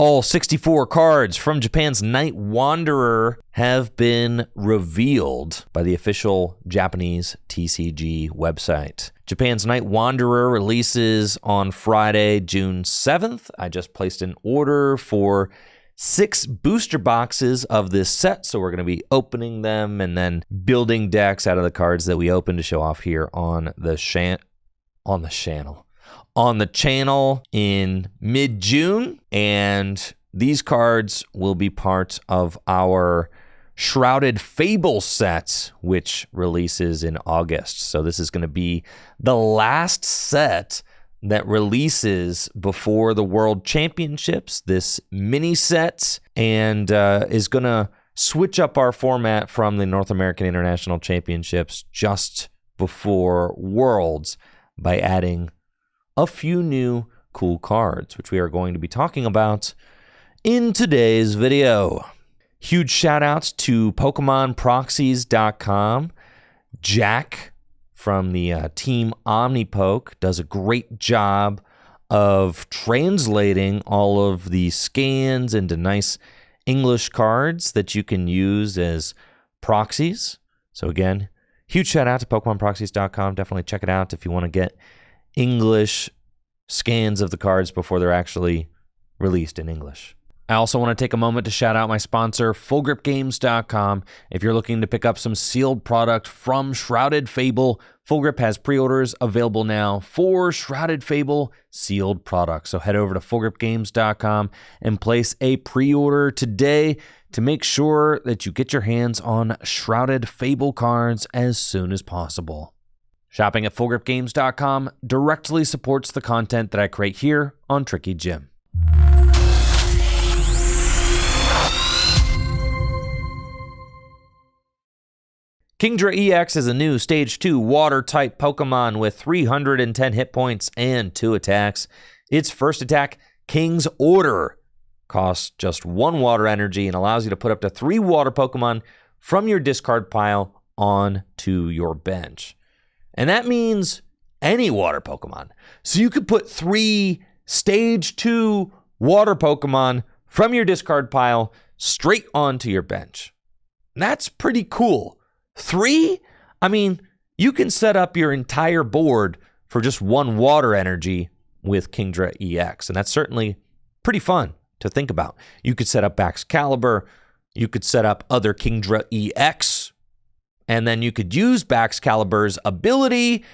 All 64 cards from Japan's Night Wanderer have been revealed by the official Japanese TCG website. Japan's Night Wanderer releases on Friday, June 7th. I just placed an order for 6 booster boxes of this set, so we're going to be opening them and then building decks out of the cards that we open to show off here on the channel in mid-June, and these cards will be part of our Shrouded Fable set, which releases in August. So this is going to be the last set that releases before the World Championships, this mini set, and is going to switch up our format from the North American International Championships just before Worlds by adding a few new cool cards, which we are going to be talking about in today's video. Huge shout outs to PokemonProxies.com. Jack from the team Omnipoke does a great job of translating all of the scans into nice English cards that you can use as proxies. So again, huge shout out to PokemonProxies.com. Definitely check it out if you want to get English scans of the cards before they're actually released in English. I also want to take a moment to shout out my sponsor, FullGripGames.com. If you're looking to pick up some sealed product from Shrouded Fable, Full Grip has pre-orders available now for Shrouded Fable sealed products. So head over to FullGripGames.com and place a pre-order today to make sure that you get your hands on Shrouded Fable cards as soon as possible. Shopping at FullGripGames.com directly supports the content that I create here on Tricky Jim. Kingdra EX is a new Stage 2 Water-type Pokemon with 310 hit points and 2 attacks. Its first attack, King's Order, costs just 1 Water Energy and allows you to put up to 3 Water Pokemon from your discard pile onto your bench. And that means any Water Pokemon. So you could put 3 Stage 2 Water Pokemon from your discard pile straight onto your bench. That's pretty cool. 3? I mean, you can set up your entire board for just 1 Water Energy with Kingdra EX, and that's certainly pretty fun to think about. You could set up Baxcalibur, you could set up other Kingdra EX, and then you could use Baxcalibur's ability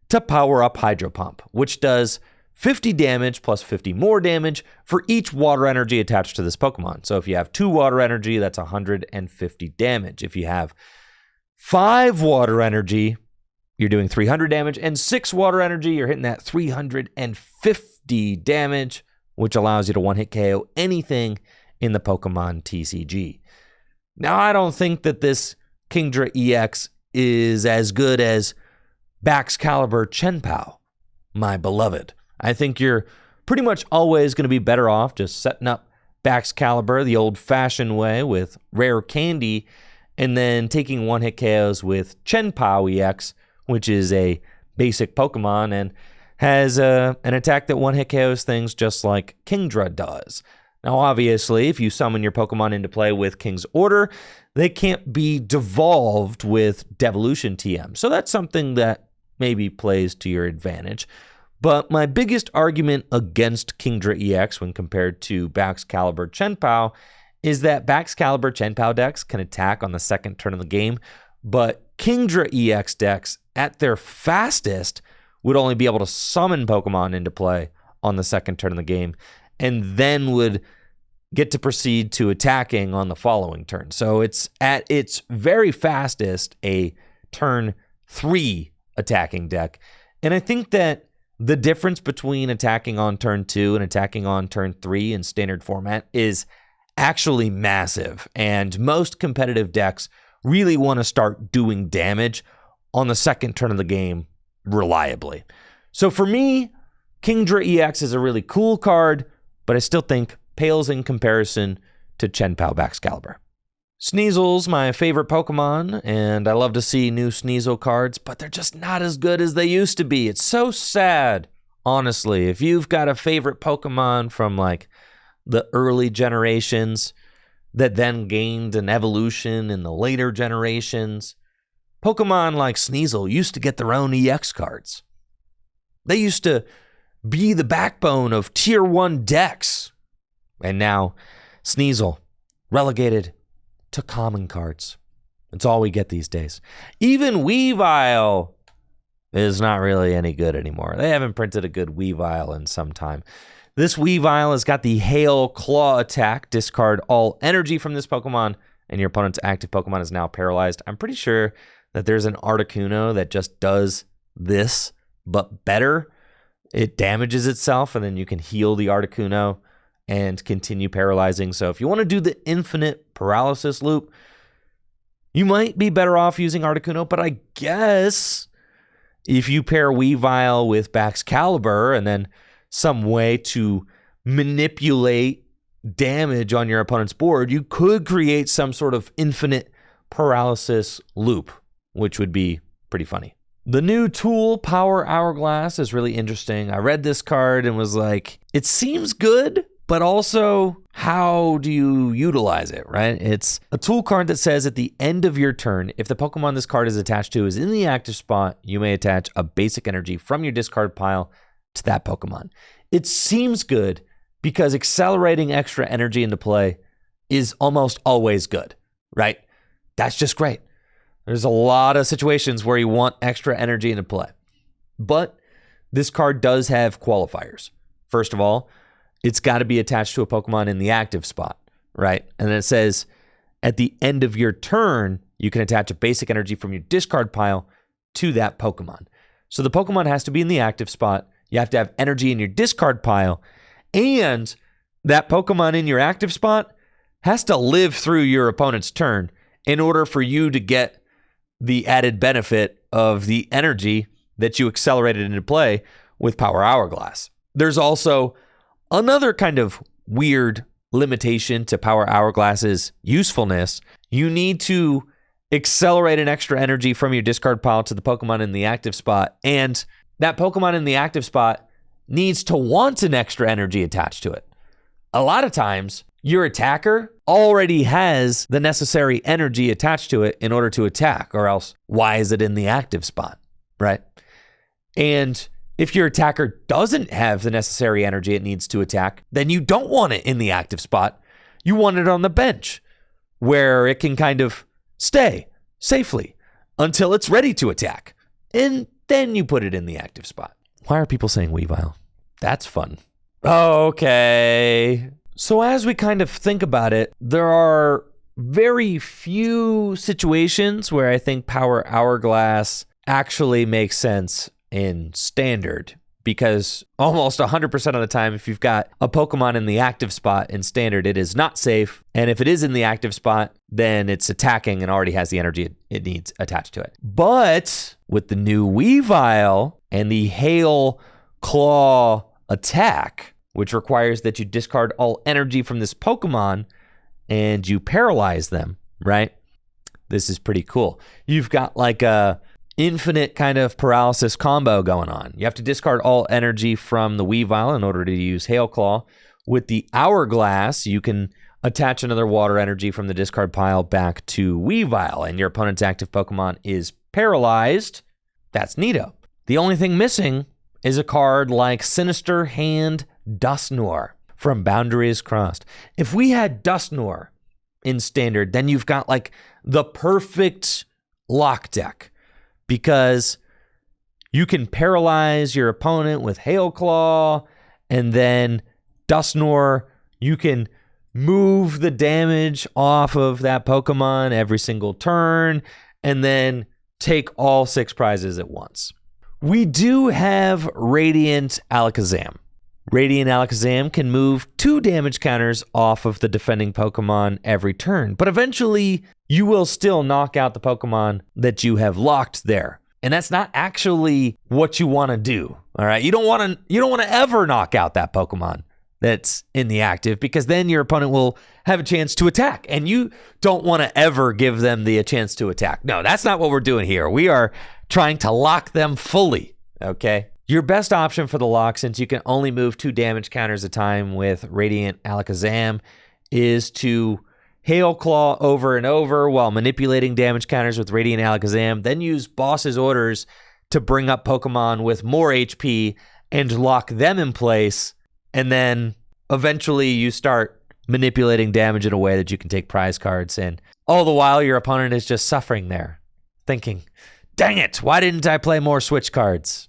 to power up Hydro Pump, which does 50 damage plus 50 more damage for each Water Energy attached to this Pokemon. So if you have 2 Water Energy, that's 150 damage. If you have 5 Water Energy, you're doing 300 damage, and 6 Water Energy, you're hitting that 350 damage, which allows you to one-hit KO anything in the Pokemon TCG. Now, I don't think that this Kingdra EX is as good as Baxcalibur Chenpao, my beloved. I think you're pretty much always going to be better off just setting up Baxcalibur the old-fashioned way with Rare Candy, and then taking one-hit KOs with Chenpao EX, which is a basic Pokemon and has an attack that one-hit KOs things just like Kingdra does. Now, obviously, if you summon your Pokemon into play with King's Order, they can't be devolved with Devolution TM. So that's something that maybe plays to your advantage. But my biggest argument against Kingdra EX when compared to Baxcalibur Chenpao is that Baxcalibur Chenpao decks can attack on the second turn of the game, but Kingdra EX decks, at their fastest, would only be able to summon Pokemon into play on the second turn of the game, and then would get to proceed to attacking on the following turn. So it's at its very fastest a turn 3 attacking deck. And I think that the difference between attacking on turn 2 and attacking on turn 3 in standard format is actually massive, and most competitive decks really want to start doing damage on the second turn of the game reliably. So for me, Kingdra EX is a really cool card, but I still think pales in comparison to Chenpao Baxcalibur. Sneasel's my favorite Pokemon, and I love to see new Sneasel cards, but they're just not as good as they used to be. It's so sad, honestly. If you've got a favorite Pokemon from like the early generations that then gained an evolution in the later generations. Pokemon like Sneasel used to get their own EX cards. They used to be the backbone of Tier 1 decks. And now, Sneasel, relegated to common cards. That's all we get these days. Even Weavile is not really any good anymore. They haven't printed a good Weavile in some time. This Weavile has got the Hail Claw attack. Discard all energy from this Pokemon, and your opponent's active Pokemon is now paralyzed. I'm pretty sure that there's an Articuno that just does this, but better. It damages itself, and then you can heal the Articuno and continue paralyzing. So if you want to do the infinite paralysis loop, you might be better off using Articuno, but I guess if you pair Weavile with Baxcalibur and then some way to manipulate damage on your opponent's board, you could create some sort of infinite paralysis loop, which would be pretty funny. The new tool, Power Hourglass, is really interesting. I read this card and was like, it seems good, but also, how do you utilize it, right? It's a tool card that says at the end of your turn, if the Pokemon this card is attached to is in the active spot, you may attach a basic energy from your discard pile to that Pokemon. It seems good because accelerating extra energy into play is almost always good, right? That's just great. There's a lot of situations where you want extra energy into play. But this card does have qualifiers. First of all, it's got to be attached to a Pokemon in the active spot, right? And then it says, at the end of your turn, you can attach a basic energy from your discard pile to that Pokemon. So the Pokemon has to be in the active spot. You have to have energy in your discard pile. And that Pokemon in your active spot has to live through your opponent's turn in order for you to get the added benefit of the energy that you accelerated into play with Power Hourglass. There's also another kind of weird limitation to Power Hourglass's usefulness. You need to accelerate an extra energy from your discard pile to the Pokemon in the active spot, and that Pokemon in the active spot needs to want an extra energy attached to it. A lot of times, your attacker already has the necessary energy attached to it in order to attack, or else why is it in the active spot, right? And if your attacker doesn't have the necessary energy it needs to attack, then you don't want it in the active spot. You want it on the bench where it can kind of stay safely until it's ready to attack. And then you put it in the active spot. Why are people saying Weavile? That's fun. Okay. So as we kind of think about it, there are very few situations where I think Power Hourglass actually makes sense in standard, because almost 100% of the time, if you've got a Pokemon in the active spot in standard, it is not safe. And if it is in the active spot, then it's attacking and already has the energy it needs attached to it. But with the new Weavile and the Hail Claw attack, which requires that you discard all energy from this Pokemon and you paralyze them, right? This is pretty cool. You've got like a infinite kind of paralysis combo going on. You have to discard all energy from the Weavile in order to use Hail Claw. With the Hourglass, you can attach another water energy from the discard pile back to Weavile, and your opponent's active Pokemon is paralyzed. That's neato. The only thing missing is a card like Sinister Hand Dusknoir from Boundaries Crossed. If we had Dusknoir in standard, then you've got like the perfect lock deck, because you can paralyze your opponent with Hail Claw, and then Dusknoir, you can move the damage off of that Pokemon every single turn, and then take all 6 prizes at once. We do have Radiant Alakazam. Radiant Alakazam can move 2 damage counters off of the defending Pokemon every turn, but eventually you will still knock out the Pokemon that you have locked there. And that's not actually what you want to do. All right. You don't want to ever knock out that Pokemon that's in the active, because then your opponent will have a chance to attack, and you don't want to ever give them a chance to attack. No, that's not what we're doing here. We are trying to lock them fully. Okay. Your best option for the lock, since you can only move 2 damage counters at a time with Radiant Alakazam, is to Hail Claw over and over while manipulating damage counters with Radiant Alakazam, then use Boss's Orders to bring up Pokemon with more HP and lock them in place, and then eventually you start manipulating damage in a way that you can take prize cards, and all the while your opponent is just suffering there, thinking, dang it, why didn't I play more Switch cards?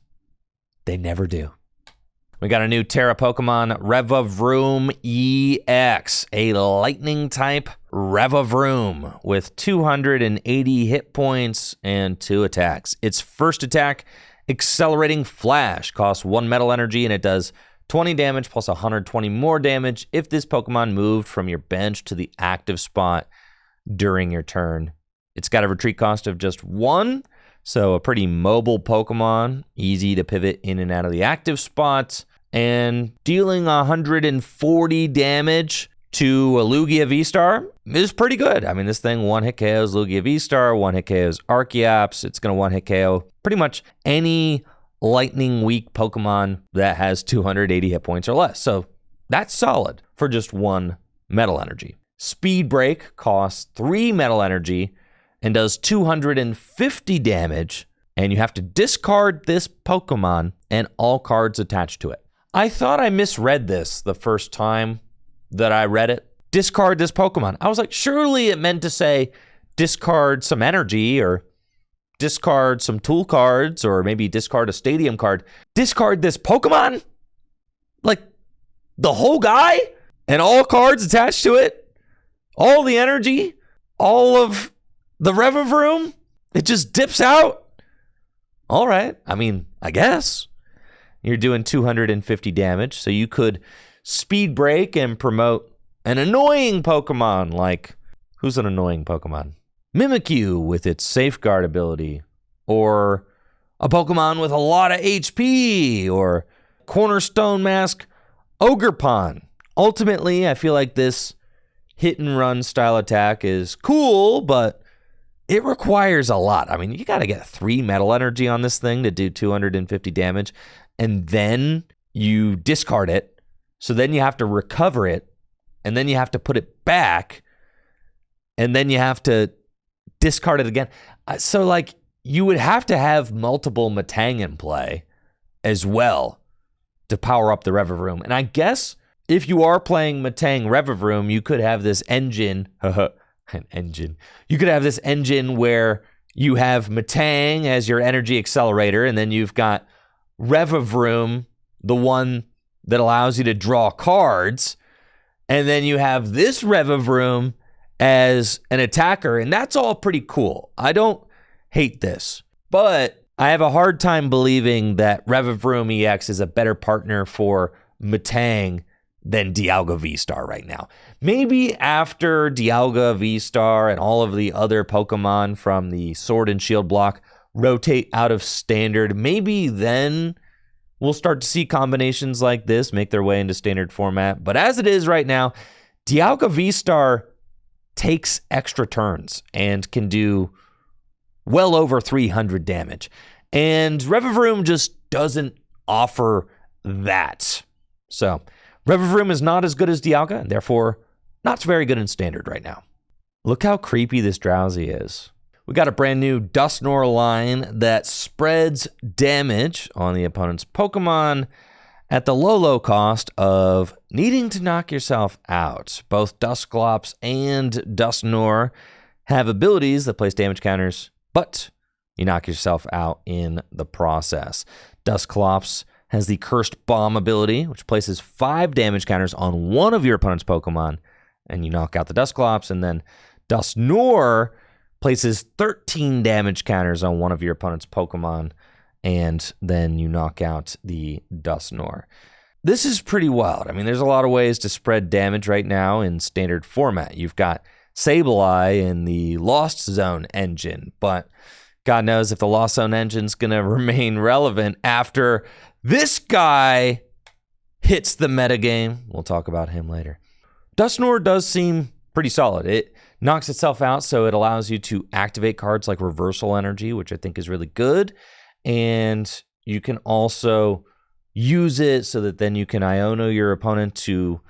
They never do. We got a new Terra Pokemon, Revevroom EX, a lightning type Revevroom with 280 hit points and 2 attacks. Its first attack, Accelerating Flash, costs 1 metal energy and it does 20 damage plus 120 more damage if this Pokemon moved from your bench to the active spot during your turn. It's got a retreat cost of just 1. So a pretty mobile Pokemon, easy to pivot in and out of the active spots, and dealing 140 damage to a Lugia V-Star is pretty good. I mean, this thing one-hit KOs Lugia V-Star, one-hit KOs Archeops. It's going to one-hit KO pretty much any lightning weak Pokemon that has 280 hit points or less. So that's solid for just 1 metal energy. Speed Break costs 3 metal energy and does 250 damage, and you have to discard this Pokemon and all cards attached to it. I thought I misread this the first time that I read it. Discard this Pokemon. I was like, surely it meant to say discard some energy or discard some tool cards or maybe discard a stadium card. Discard this Pokemon? Like the whole guy and all cards attached to it? All the energy? All of the Revevroom? It just dips out? All right. I mean, I guess. You're doing 250 damage, so you could Speed Break and promote an annoying Pokemon like, who's an annoying Pokemon? Mimikyu with its Safeguard ability, or a Pokemon with a lot of HP, or Cornerstone Mask Ogerpon. Ultimately, I feel like this hit and run style attack is cool, but it requires a lot. I mean, you got to get 3 metal energy on this thing to do 250 damage, and then you discard it. So then you have to recover it, and then you have to put it back, and then you have to discard it again. So, like, you would have to have multiple Metang in play as well to power up the Revevroom. And I guess if you are playing Metang Revevroom, you could have this engine. An engine. You could have this engine where you have Metang as your energy accelerator, and then you've got Revevroom, the one that allows you to draw cards, and then you have this Revevroom as an attacker, and that's all pretty cool. I don't hate this, but I have a hard time believing that Revevroom EX is a better partner for Metang than Dialga V-Star right now. Maybe after Dialga V-Star and all of the other Pokemon from the Sword and Shield block rotate out of Standard, maybe then we'll start to see combinations like this make their way into Standard format. But as it is right now, Dialga V-Star takes extra turns and can do well over 300 damage. And Revevroom just doesn't offer that. So Revevroom is not as good as Dialga, and therefore not very good in Standard right now. Look how creepy this Drowsy is. We got a brand new Dusknoir line that spreads damage on the opponent's Pokemon at the low cost of needing to knock yourself out. Both Dusclops and Dusknoir have abilities that place damage counters, but you knock yourself out in the process. Dusclops has the Cursed Bomb ability, which places 5 damage counters on one of your opponent's Pokemon, and you knock out the Dusclops, and then Dusknoir places 13 damage counters on one of your opponent's Pokemon, and then you knock out the Dusknoir. This is pretty wild. I mean, there's a lot of ways to spread damage right now in Standard format. You've got Sableye in the Lost Zone engine, but God knows if the Lost Zone engine's going to remain relevant after this guy hits the metagame. We'll talk about him later. Dusknoir does seem pretty solid. It knocks itself out, so it allows you to activate cards like Reversal Energy, which I think is really good. And you can also use it so that then you can Iono your opponent to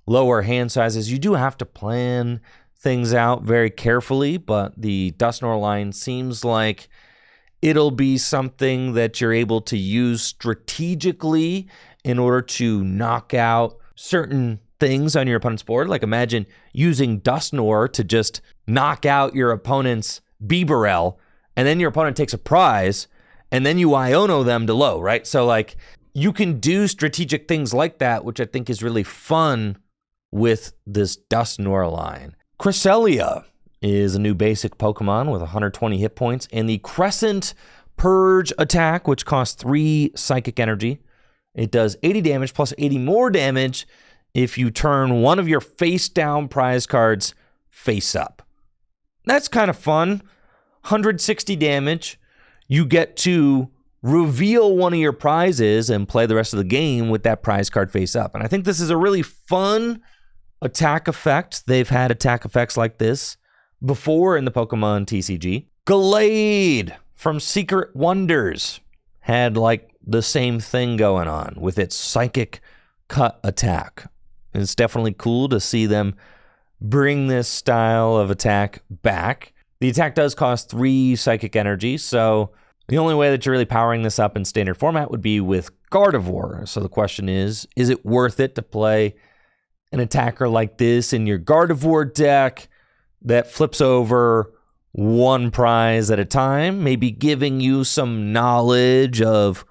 lower hand sizes. You do have to plan things out very carefully, but the Dusknoir line seems like it'll be something that you're able to use strategically in order to knock out certain things on your opponent's board. Like imagine using Dusknoir to just knock out your opponent's Bibarel, and then your opponent takes a prize, and then you Iono them to low, right? So like you can do strategic things like that, which I think is really fun with this Dusknoir line. Cresselia is a new basic Pokemon with 120 hit points, and the Crescent Purge attack, which costs 3 Psychic Energy. It does 80 damage plus 80 more damage if you turn one of your face-down prize cards face up. That's kind of fun. 160 damage. You get to reveal one of your prizes and play the rest of the game with that prize card face up. And I think this is a really fun attack effect. They've had attack effects like this before in the Pokemon TCG. Gallade from Secret Wonders had like the same thing going on with its Psychic Cut attack. It's definitely cool to see them bring this style of attack back. The attack does cost 3 Psychic Energy, so the only way that you're really powering this up in standard format would be with Gardevoir. So the question is it worth it to play an attacker like this in your Gardevoir deck that flips over one prize at a time, maybe giving you some knowledge of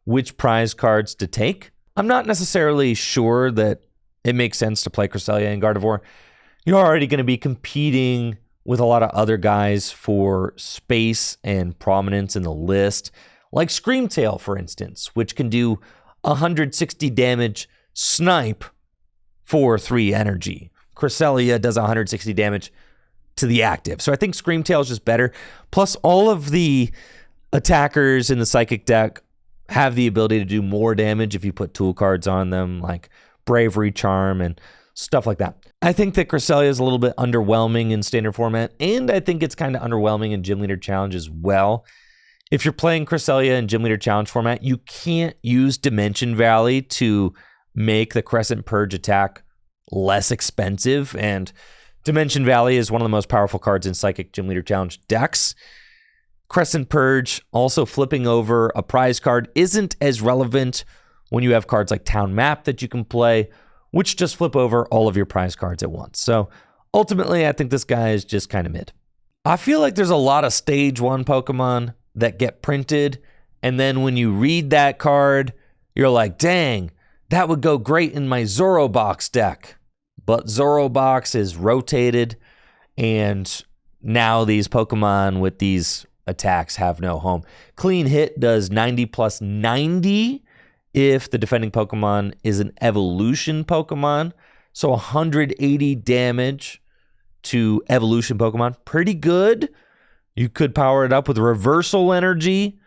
which prize cards to take? I'm not necessarily sure that it makes sense to play Cresselia and Gardevoir. You're already going to be competing with a lot of other guys for space and prominence in the list, like Screamtail, for instance, which can do 160 damage snipe for 3 energy. Cresselia does 160 damage to the active. So I think Screamtail is just better. Plus, all of the attackers in the Psychic deck have the ability to do more damage if you put tool cards on them, like Bravery Charm and stuff like that. I think that Cresselia is a little bit underwhelming in standard format, and I think it's kind of underwhelming in Gym Leader Challenge as well. If you're playing Cresselia in Gym Leader Challenge format, you can't use Dimension Valley to make the Crescent Purge attack less expensive, and Dimension Valley is one of the most powerful cards in Psychic Gym Leader Challenge decks. Crescent Purge, also flipping over a prize card, isn't as relevant when you have cards like Town Map that you can play, which just flip over all of your prize cards at once. So ultimately, I think this guy is just kind of mid. I feel like there's a lot of Stage 1 Pokemon that get printed, and then when you read that card, you're like, dang, that would go great in my Zorobox deck. But Zorobox is rotated, and now these Pokemon with these attacks have no home. Clean Hit does 90 plus 90 if the defending Pokemon is an evolution Pokemon. So 180 damage to evolution Pokemon. Pretty good. You could power it up with Reversal Energy,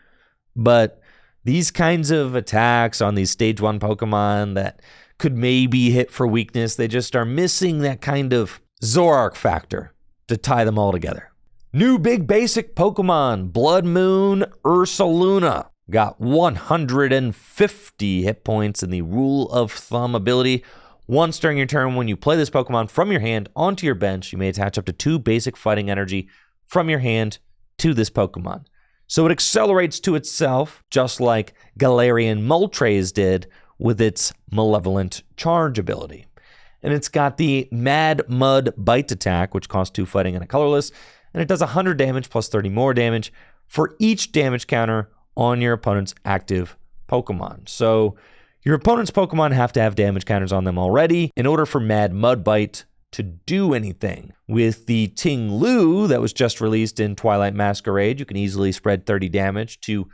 but these kinds of attacks on these Stage 1 Pokemon that could maybe hit for weakness, they just are missing that kind of Zoroark factor to tie them all together. New big basic Pokemon, Bloodmoon Ursaluna. Got 150 hit points in the Rule of Thumb ability. Once during your turn, when you play this Pokemon from your hand onto your bench, you may attach up to 2 basic fighting energy from your hand to this Pokemon. So it accelerates to itself, just like Galarian Moltres did with its Malevolent Charge ability. And it's got the Mad Mud Bite attack, which costs 2 fighting and a colorless, and it does 100 damage plus 30 more damage for each damage counter on your opponent's active Pokemon. So your opponent's Pokemon have to have damage counters on them already in order for Mad Mud Bite to do anything. With the Ting Lu that was just released in Twilight Masquerade, you can easily spread 30 damage to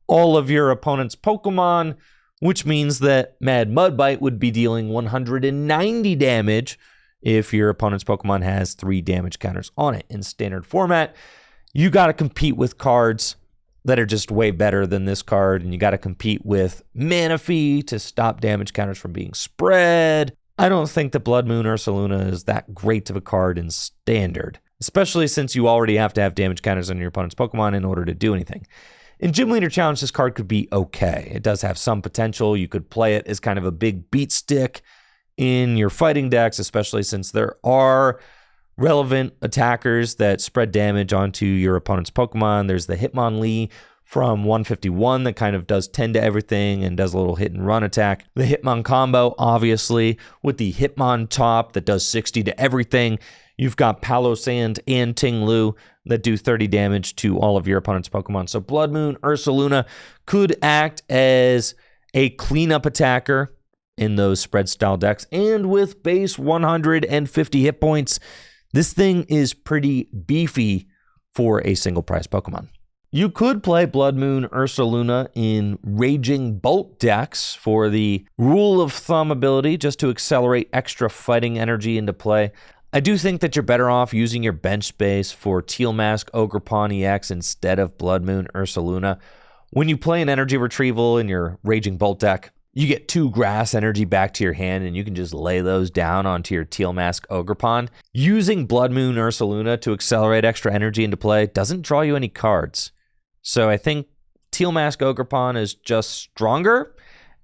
all of your opponent's Pokemon, which means that Mad Mud Bite would be dealing 190 damage if your opponent's Pokemon has 3 damage counters on it. In standard format, you got to compete with cards that are just way better than this card, and you got to compete with Manaphy to stop damage counters from being spread. I don't think that Bloodmoon Ursaluna is that great of a card in standard, especially since you already have to have damage counters on your opponent's Pokemon in order to do anything. In Gym Leader Challenge, this card could be okay. It does have some potential. You could play it as kind of a big beat stick in your fighting decks, especially since there are relevant attackers that spread damage onto your opponent's Pokemon. There's the Hitmonlee from 151 that kind of does 10 to everything and does a little hit and run attack. The Hitmon combo, obviously, with the Hitmon top that does 60 to everything. You've got Palossand and Ting-Lu that do 30 damage to all of your opponent's Pokemon. So Bloodmoon Ursaluna could act as a cleanup attacker in those spread style decks. And with base 150 hit points, this thing is pretty beefy for a single prize Pokemon. You could play Bloodmoon Ursaluna in Raging Bolt decks for the rule of thumb ability, just to accelerate extra fighting energy into play. I do think that you're better off using your bench space for Teal Mask Ogerpon EX instead of Bloodmoon Ursaluna. When you play an energy retrieval in your Raging Bolt deck, you get 2 grass energy back to your hand, and you can just lay those down onto your Teal Mask Ogerpon. Using Bloodmoon Ursaluna to accelerate extra energy into play doesn't draw you any cards. So I think Teal Mask Ogerpon is just stronger,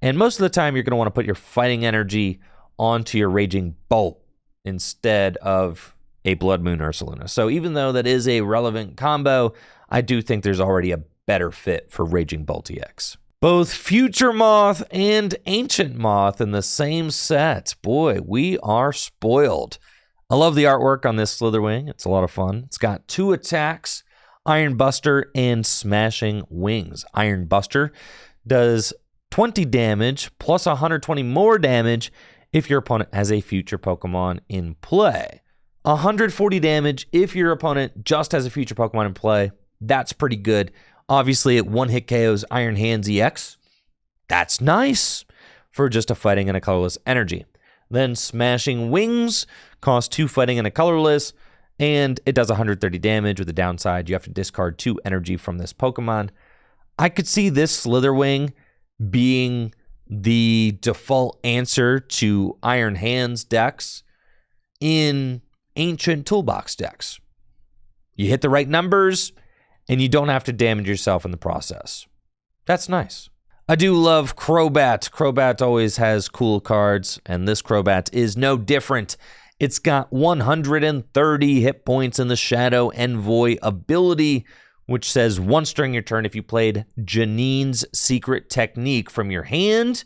and most of the time you're going to want to put your fighting energy onto your Raging Bolt instead of a Bloodmoon Ursaluna. So even though that is a relevant combo, I do think there's already a better fit for Raging Bolt EX. Both Future Moth and Ancient Moth in the same set. Boy, we are spoiled. I love the artwork on this Slither Wing. It's a lot of fun. It's got 2 attacks, Iron Buster and Smashing Wings. Iron Buster does 20 damage plus 120 more damage if your opponent has a future Pokemon in play. 140 damage if your opponent just has a future Pokemon in play. That's pretty good. Obviously, it one-hit KOs Iron Hands EX. That's nice for just a fighting and a colorless energy. Then Smashing Wings costs 2 fighting and a colorless, and it does 130 damage. With the downside, you have to discard 2 energy from this Pokemon. I could see this Slither Wing being the default answer to Iron Hands decks in Ancient Toolbox decks. You hit the right numbers, and you don't have to damage yourself in the process. That's nice. I do love Crobat. Crobat always has cool cards, and this Crobat is no different. It's got 130 hit points in the Shadow Envoy ability, which says once during your turn, if you played Janine's Secret Technique from your hand,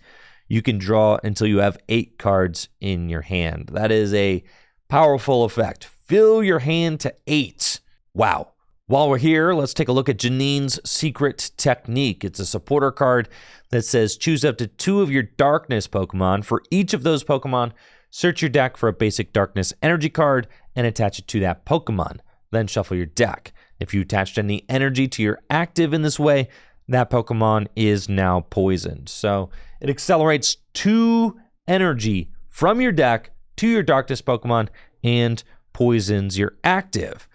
you can draw until you have 8 cards in your hand. That is a powerful effect. Fill your hand to 8. Wow. While we're here, let's take a look at Janine's Secret Technique. It's a supporter card that says choose up to 2 of your Darkness Pokemon. For each of those Pokemon, search your deck for a basic Darkness energy card and attach it to that Pokemon. Then shuffle your deck. If you attached any energy to your active in this way, that Pokemon is now poisoned. So it accelerates 2 energy from your deck to your Darkness Pokemon and poisons your active,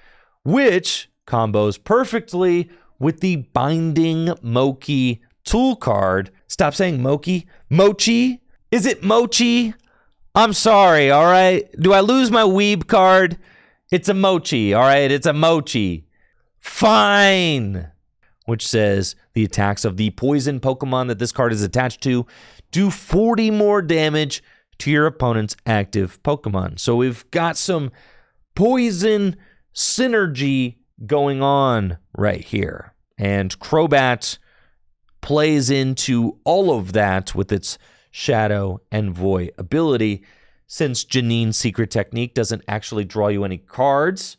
which combos perfectly with the Binding Mochi tool card. Stop saying Mochi. Mochi? Is it Mochi? I'm sorry, all right? Do I lose my Weeb card? It's a Mochi, all right? It's a Mochi. Fine. Which says the attacks of the poison Pokemon that this card is attached to do 40 more damage to your opponent's active Pokemon. So we've got some poison synergy going on right here. And Crobat plays into all of that with its Shadow Envoy ability. Since Janine's Secret Technique doesn't actually draw you any cards,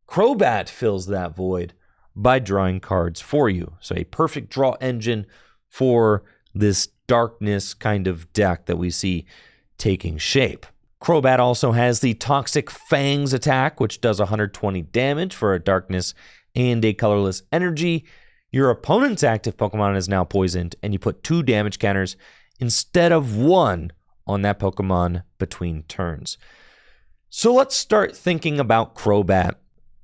Crobat fills that void by drawing cards for you. So a perfect draw engine for this darkness kind of deck that we see taking shape. Crobat also has the Toxic Fangs attack, which does 120 damage for a darkness and a colorless energy. Your opponent's active Pokemon is now poisoned, and you put 2 damage counters instead of 1 on that Pokemon between turns. So let's start thinking about Crobat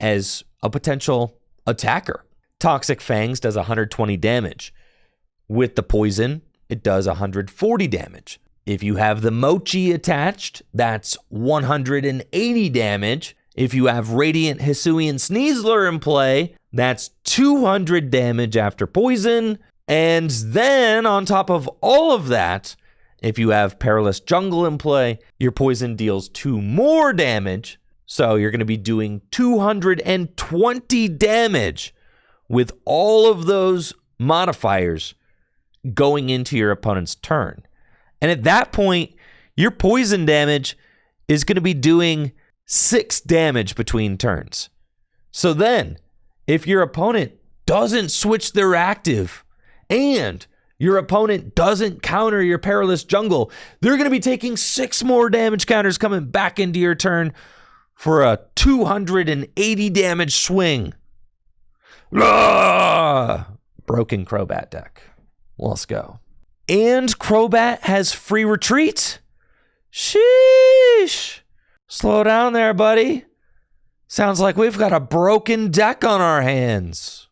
as a potential attacker. Toxic Fangs does 120 damage. With the poison, it does 140 damage. If you have the Mochi attached, that's 180 damage. If you have Radiant Hisuian Sneasler in play, that's 200 damage after poison. And then on top of all of that, if you have Perilous Jungle in play, your poison deals 2 more damage. So you're going to be doing 220 damage with all of those modifiers going into your opponent's turn. And at that point, your poison damage is going to be doing 6 damage between turns. So then, if your opponent doesn't switch their active and your opponent doesn't counter your Perilous Jungle, they're going to be taking 6 more damage counters coming back into your turn for a 280 damage swing. Broken Crobat deck. Let's go. And Crobat has free retreat? Sheesh. Slow down there, buddy. Sounds like we've got a broken deck on our hands.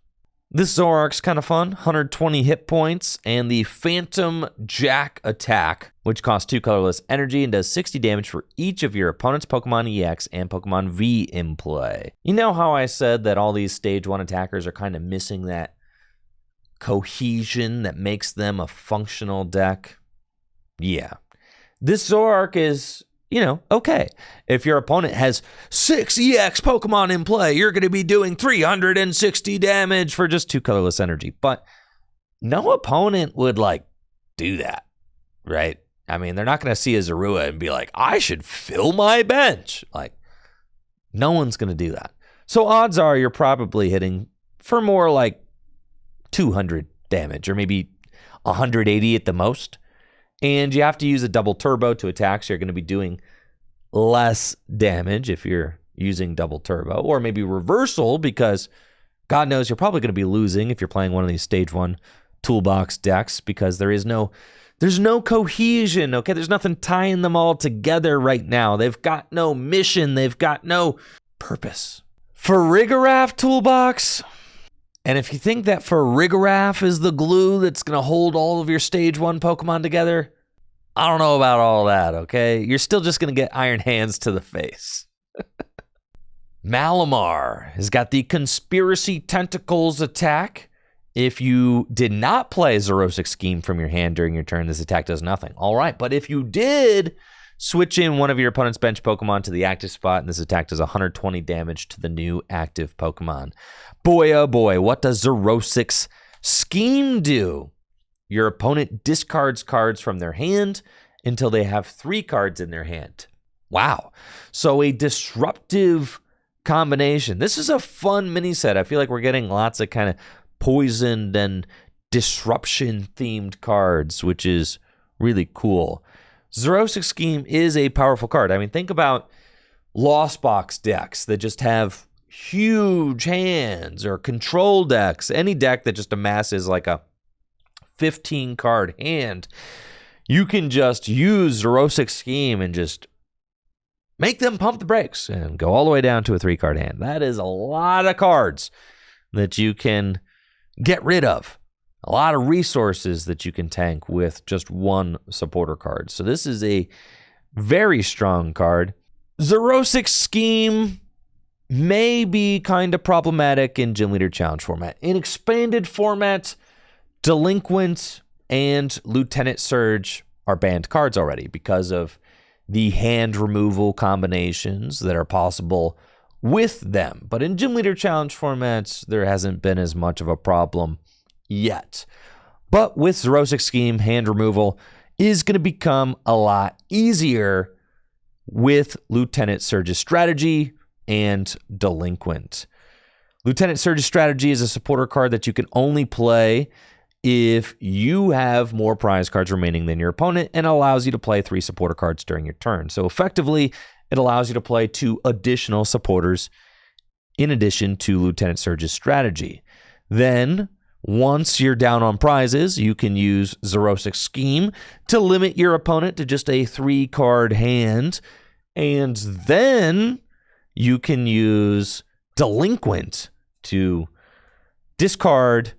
This Zoroark's kind of fun. 120 hit points and the Phantom Jack attack, which costs 2 colorless energy and does 60 damage for each of your opponent's Pokemon EX and Pokemon V in play. You know how I said that all these stage 1 attackers are kind of missing that cohesion that makes them a functional deck? Yeah. This Zoroark is, okay. If your opponent has 6 EX Pokemon in play, you're going to be doing 360 damage for just 2 colorless energy. But no opponent would, do that, right? I mean, they're not going to see a Zorua and be like, I should fill my bench. No one's going to do that. So odds are you're probably hitting for more like 200 damage or maybe 180 at the most. And you have to use a double turbo to attack, so you're going to be doing less damage if you're using double turbo, or maybe reversal, because God knows you're probably going to be losing if you're playing one of these stage 1 toolbox decks, because there's no cohesion, okay? There's nothing tying them all together right now. They've got no mission. They've got no purpose. Farigiraf toolbox. And if you think that Farigiraf is the glue that's going to hold all of your stage 1 Pokemon together, I don't know about all that, okay? You're still just going to get Iron Hands to the face. Malamar has got the Conspiracy Tentacles attack. If you did not play Xerosic Scheme from your hand during your turn, this attack does nothing. All right, but if you did switch in one of your opponent's bench Pokemon to the active spot, and this attack does 120 damage to the new active Pokemon. Boy, oh boy, what does Xerosic Scheme do? Your opponent discards cards from their hand until they have 3 cards in their hand. Wow. So a disruptive combination. This is a fun mini set. I feel like we're getting lots of kind of poisoned and disruption-themed cards, which is really cool. Xerosic Scheme is a powerful card. I mean, think about Lost Box decks that just have huge hands, or control decks, any deck that just amasses like a 15-card hand. You can just use Xerosic Scheme and just make them pump the brakes and go all the way down to a 3-card hand. That is a lot of cards that you can get rid of. A lot of resources that you can tank with just one supporter card. So this is a very strong card. Xerosic Scheme may be kind of problematic in Gym Leader Challenge format. In expanded format, Delinquent and Lieutenant Surge are banned cards already because of the hand removal combinations that are possible with them. But in Gym Leader Challenge formats, there hasn't been as much of a problem yet. But with Xerosic Scheme, hand removal is going to become a lot easier with Lieutenant Surge's strategy and Delinquent. Lieutenant Surge's strategy is a supporter card that you can only play if you have more prize cards remaining than your opponent, and allows you to play 3 supporter cards during your turn. So effectively, it allows you to play 2 additional supporters in addition to Lieutenant Surge's strategy. Then, once you're down on prizes, you can use Xerosic Scheme to limit your opponent to just a 3-card hand, and then you can use Delinquent to discard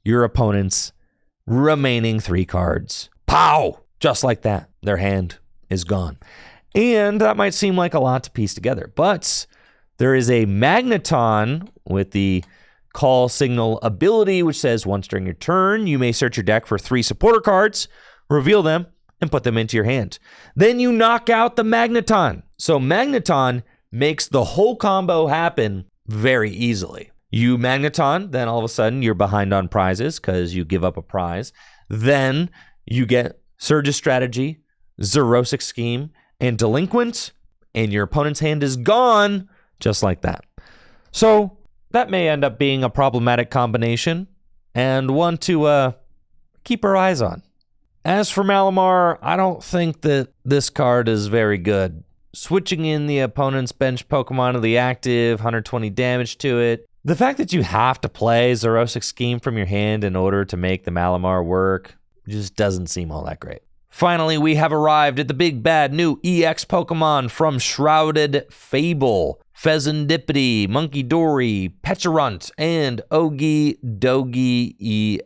your opponent's remaining 3 cards. Pow! Just like that. Their hand is gone. And that might seem like a lot to piece together, but there is a Magneton with the Call Signal ability, which says once during your turn, you may search your deck for 3 supporter cards, reveal them, and put them into your hand. Then you knock out the Magneton. So Magneton makes the whole combo happen very easily. You Magneton, then all of a sudden you're behind on prizes because you give up a prize. Then you get Surge's Strategy, Xerosic Scheme, and Delinquent, and your opponent's hand is gone just like that. So that may end up being a problematic combination and one to keep our eyes on. As for Malamar, I don't think that this card is very good. Switching in the opponent's bench Pokemon to the active, 120 damage to it. The fact that you have to play Xerosic Scheme from your hand in order to make the Malamar work just doesn't seem all that great. Finally, we have arrived at the big bad new EX Pokemon from Shrouded Fable. Fezandipiti, Munkidori, Pecharunt, and Okidogi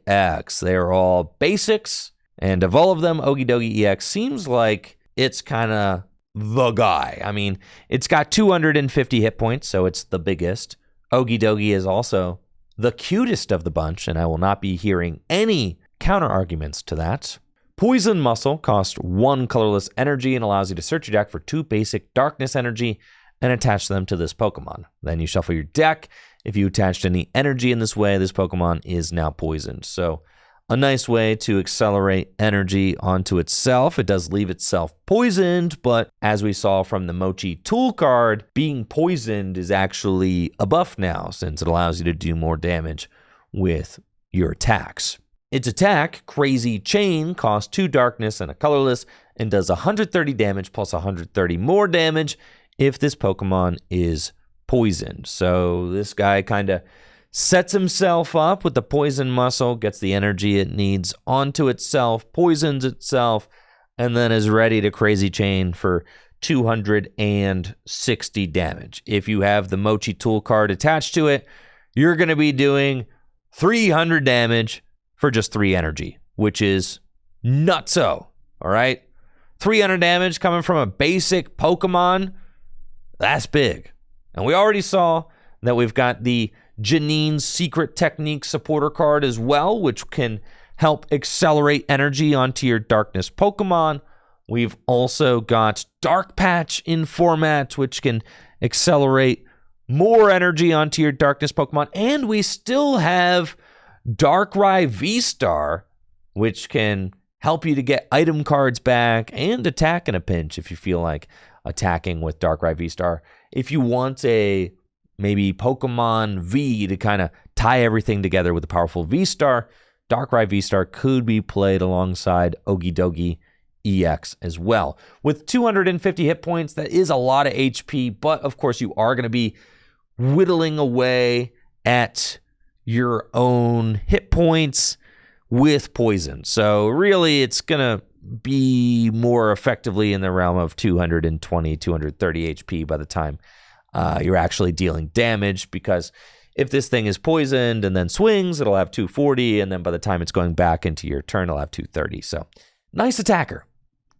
EX. They are all basics, and of all of them, Okidogi EX seems like it's kind of the guy. I mean, it's got 250 hit points, so it's the biggest. Okidogi is also the cutest of the bunch, and I will not be hearing any counter arguments to that. Poison Muscle costs 1 colorless energy and allows you to search your deck for 2 basic darkness energy and attach them to this Pokemon. Then you shuffle your deck. If you attached any energy in this way, this Pokemon is now poisoned. So a nice way to accelerate energy onto itself. It does leave itself poisoned, but as we saw from the Mochi tool card, being poisoned is actually a buff now since it allows you to do more damage with your attacks. Its attack, Crazy Chain, costs 2 darkness and a colorless and does 130 damage plus 130 more damage if this Pokemon is poisoned. So this guy kind of sets himself up with the Poison Muscle, gets the energy it needs onto itself, poisons itself, and then is ready to Crazy Chain for 260 damage. If you have the Mochi tool card attached to it, you're going to be doing 300 damage for just 3 energy, which is nutso, all right? 300 damage coming from a basic Pokemon, that's big. And we already saw that we've got the Janine Secret Technique supporter card as well, which can help accelerate energy onto your darkness Pokemon. We've also got Dark Patch in format, which can accelerate more energy onto your darkness Pokemon. And we still have Darkrai V-Star, which can help you to get item cards back and attack in a pinch if you feel like attacking with Darkrai V-Star. If you want a maybe Pokemon V to kind of tie everything together with a powerful V-Star, Darkrai V-Star could be played alongside Okidogi EX as well. With 250 hit points, that is a lot of HP, but of course you are going to be whittling away at your own hit points with poison. So really it's going to be more effectively in the realm of 220, 230 HP by the time you're actually dealing damage, because if this thing is poisoned and then swings, it'll have 240, and then by the time it's going back into your turn, it'll have 230. So nice attacker.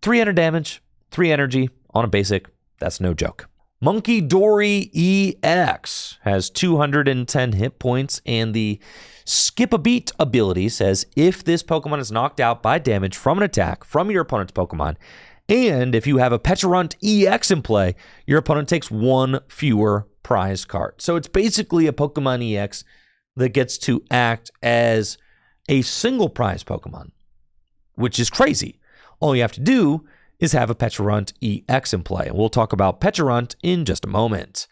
300 damage, 3 energy on a basic. That's no joke. Munkidori EX has 210 hit points, and the Skip a Beat ability says if this Pokemon is knocked out by damage from an attack from your opponent's Pokemon, and if you have a Pecharunt EX in play, your opponent takes 1 fewer prize card. So it's basically a Pokemon EX that gets to act as a single prize Pokemon, which is crazy. All you have to do is have a Pecharunt EX in play. And we'll talk about Pecharunt in just a moment.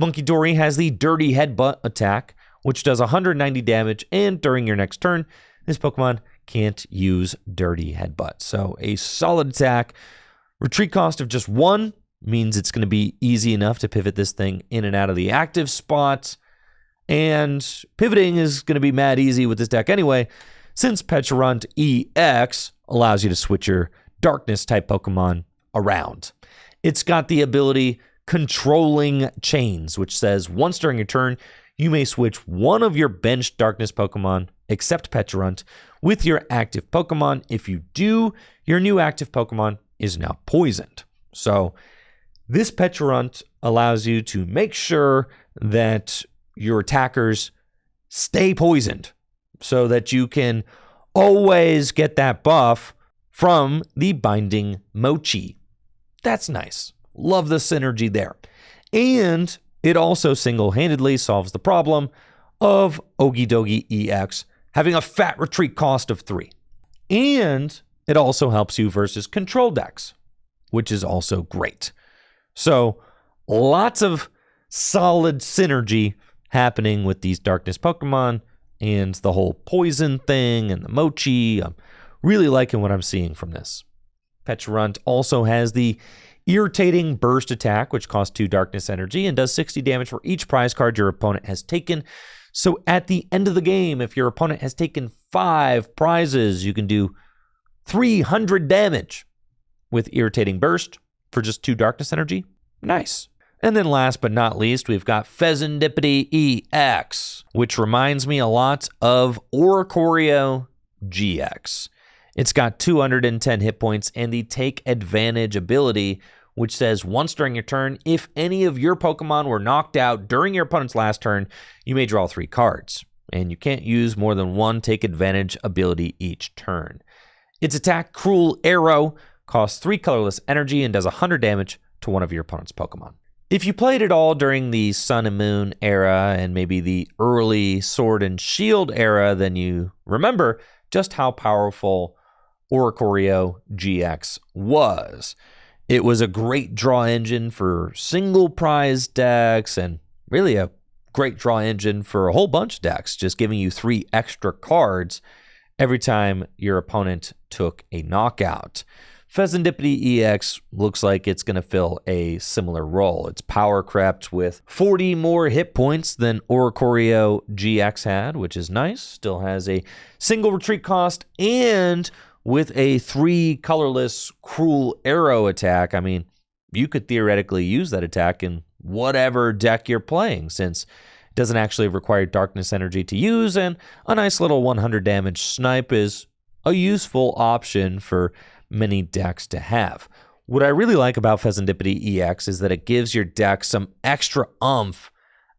Munkidori has the Dirty Headbutt attack, which does 190 damage, and during your next turn, this Pokemon can't use Dirty Headbutt. So a solid attack. Retreat cost of just 1 means it's going to be easy enough to pivot this thing in and out of the active spot. And pivoting is going to be mad easy with this deck anyway, since Pecharunt EX allows you to switch your Darkness type Pokemon around. It's got the ability Controlling Chains, which says once during your turn, you may switch one of your benched Darkness Pokemon, except Pecharunt, with your active Pokemon. If you do, your new active Pokemon is now poisoned. So this Pecharunt allows you to make sure that your attackers stay poisoned so that you can always get that buff from the binding Mochi. That's nice. Love the synergy there. And it also single-handedly solves the problem of Okidogi EX having a fat retreat cost of 3. And it also helps you versus control decks, which is also great. So lots of solid synergy happening with these darkness Pokemon and the whole poison thing and the Mochi. I'm really liking what I'm seeing from this. Pecharunt also has the irritating burst attack, which costs 2 darkness energy and does 60 damage for each prize card your opponent has taken. So at the end of the game, if your opponent has taken 5 prizes, you can do 300 damage with irritating burst for just 2 darkness energy. Nice. And then last but not least, we've got Fezandipiti EX, which reminds me a lot of Oricorio GX. It's got 210 hit points and the Take Advantage ability, which says once during your turn, if any of your Pokemon were knocked out during your opponent's last turn, you may draw 3 cards. And you can't use more than 1 Take Advantage ability each turn. Its attack, Cruel Arrow, costs 3 colorless energy and does 100 damage to one of your opponent's Pokemon. If you played it all during the Sun and Moon era and maybe the early Sword and Shield era, then you remember just how powerful Oricorio GX was. It was a great draw engine for single prize decks and really a great draw engine for a whole bunch of decks, just giving you 3 extra cards every time your opponent took a knockout. Fezandipiti EX looks like it's going to fill a similar role. It's power crept with 40 more hit points than Oricorio GX had, which is nice. Still has a single retreat cost and with a 3 colorless Cruel Arrow attack. I mean, you could theoretically use that attack in whatever deck you're playing since it doesn't actually require darkness energy to use, and a nice little 100 damage snipe is a useful option for many decks to have. What I really like about Fezandipiti EX is that it gives your deck some extra oomph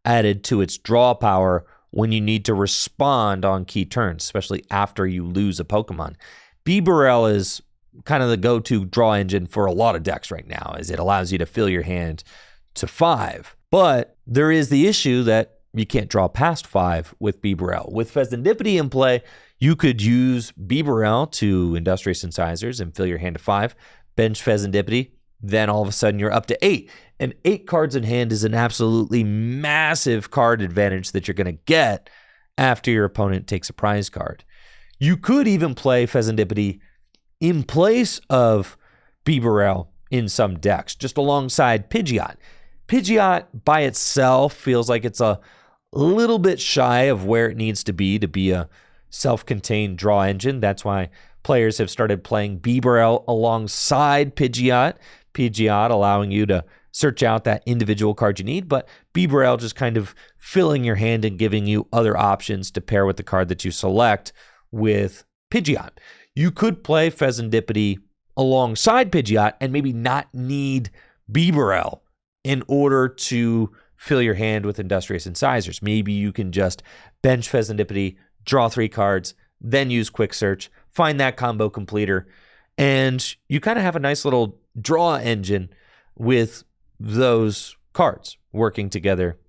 added to its draw power when you need to respond on key turns, especially after you lose a Pokemon. Bibarel is kind of the go-to draw engine for a lot of decks right now, as it allows you to fill your hand to 5. But there is the issue that you can't draw past 5 with Bibarel. With Fezandipiti in play, you could use Bibarel to Industrious Incisors and fill your hand to 5, bench Fezandipiti, then all of a sudden you're up to 8. And 8 cards in hand is an absolutely massive card advantage that you're going to get after your opponent takes a prize card. You could even play Fezandipiti in place of Bibarel in some decks, just alongside Pidgeot. Pidgeot by itself feels like it's a little bit shy of where it needs to be a self-contained draw engine. That's why players have started playing Bibarel alongside Pidgeot. Pidgeot allowing you to search out that individual card you need, but Bibarel just kind of filling your hand and giving you other options to pair with the card that you select with Pidgeot. You could play Fezandipiti alongside Pidgeot and maybe not need Bibarel in order to fill your hand with Industrious Incisors. Maybe you can just bench Fezandipiti, draw 3 cards, then use Quick Search, find that combo completer, and you kind of have a nice little draw engine with those cards working together,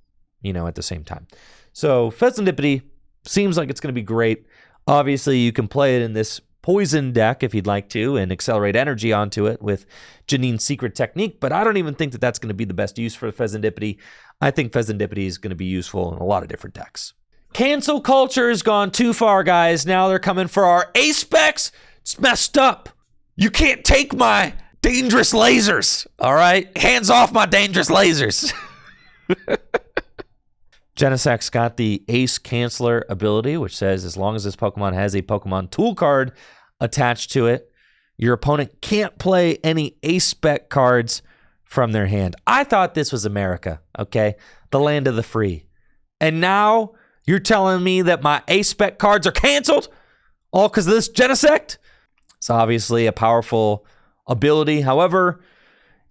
at the same time. So Fezandipiti seems like it's going to be great. Obviously, you can play it in this poison deck if you'd like to and accelerate energy onto it with Janine's secret technique, but I don't even think that that's going to be the best use for Fezandipiti. I think Fezandipiti is going to be useful in a lot of different decks. Cancel culture has gone too far, guys. Now they're coming for our A-Specs. It's messed up. You can't take my dangerous lasers, all right? Hands off my dangerous lasers. Genesect's got the Ace Canceller ability, which says as long as this Pokemon has a Pokemon Tool card attached to it, your opponent can't play any Ace-Spec cards from their hand. I thought this was America, okay? The land of the free. And now you're telling me that my Ace-Spec cards are canceled? All because of this Genesect? It's obviously a powerful ability. However,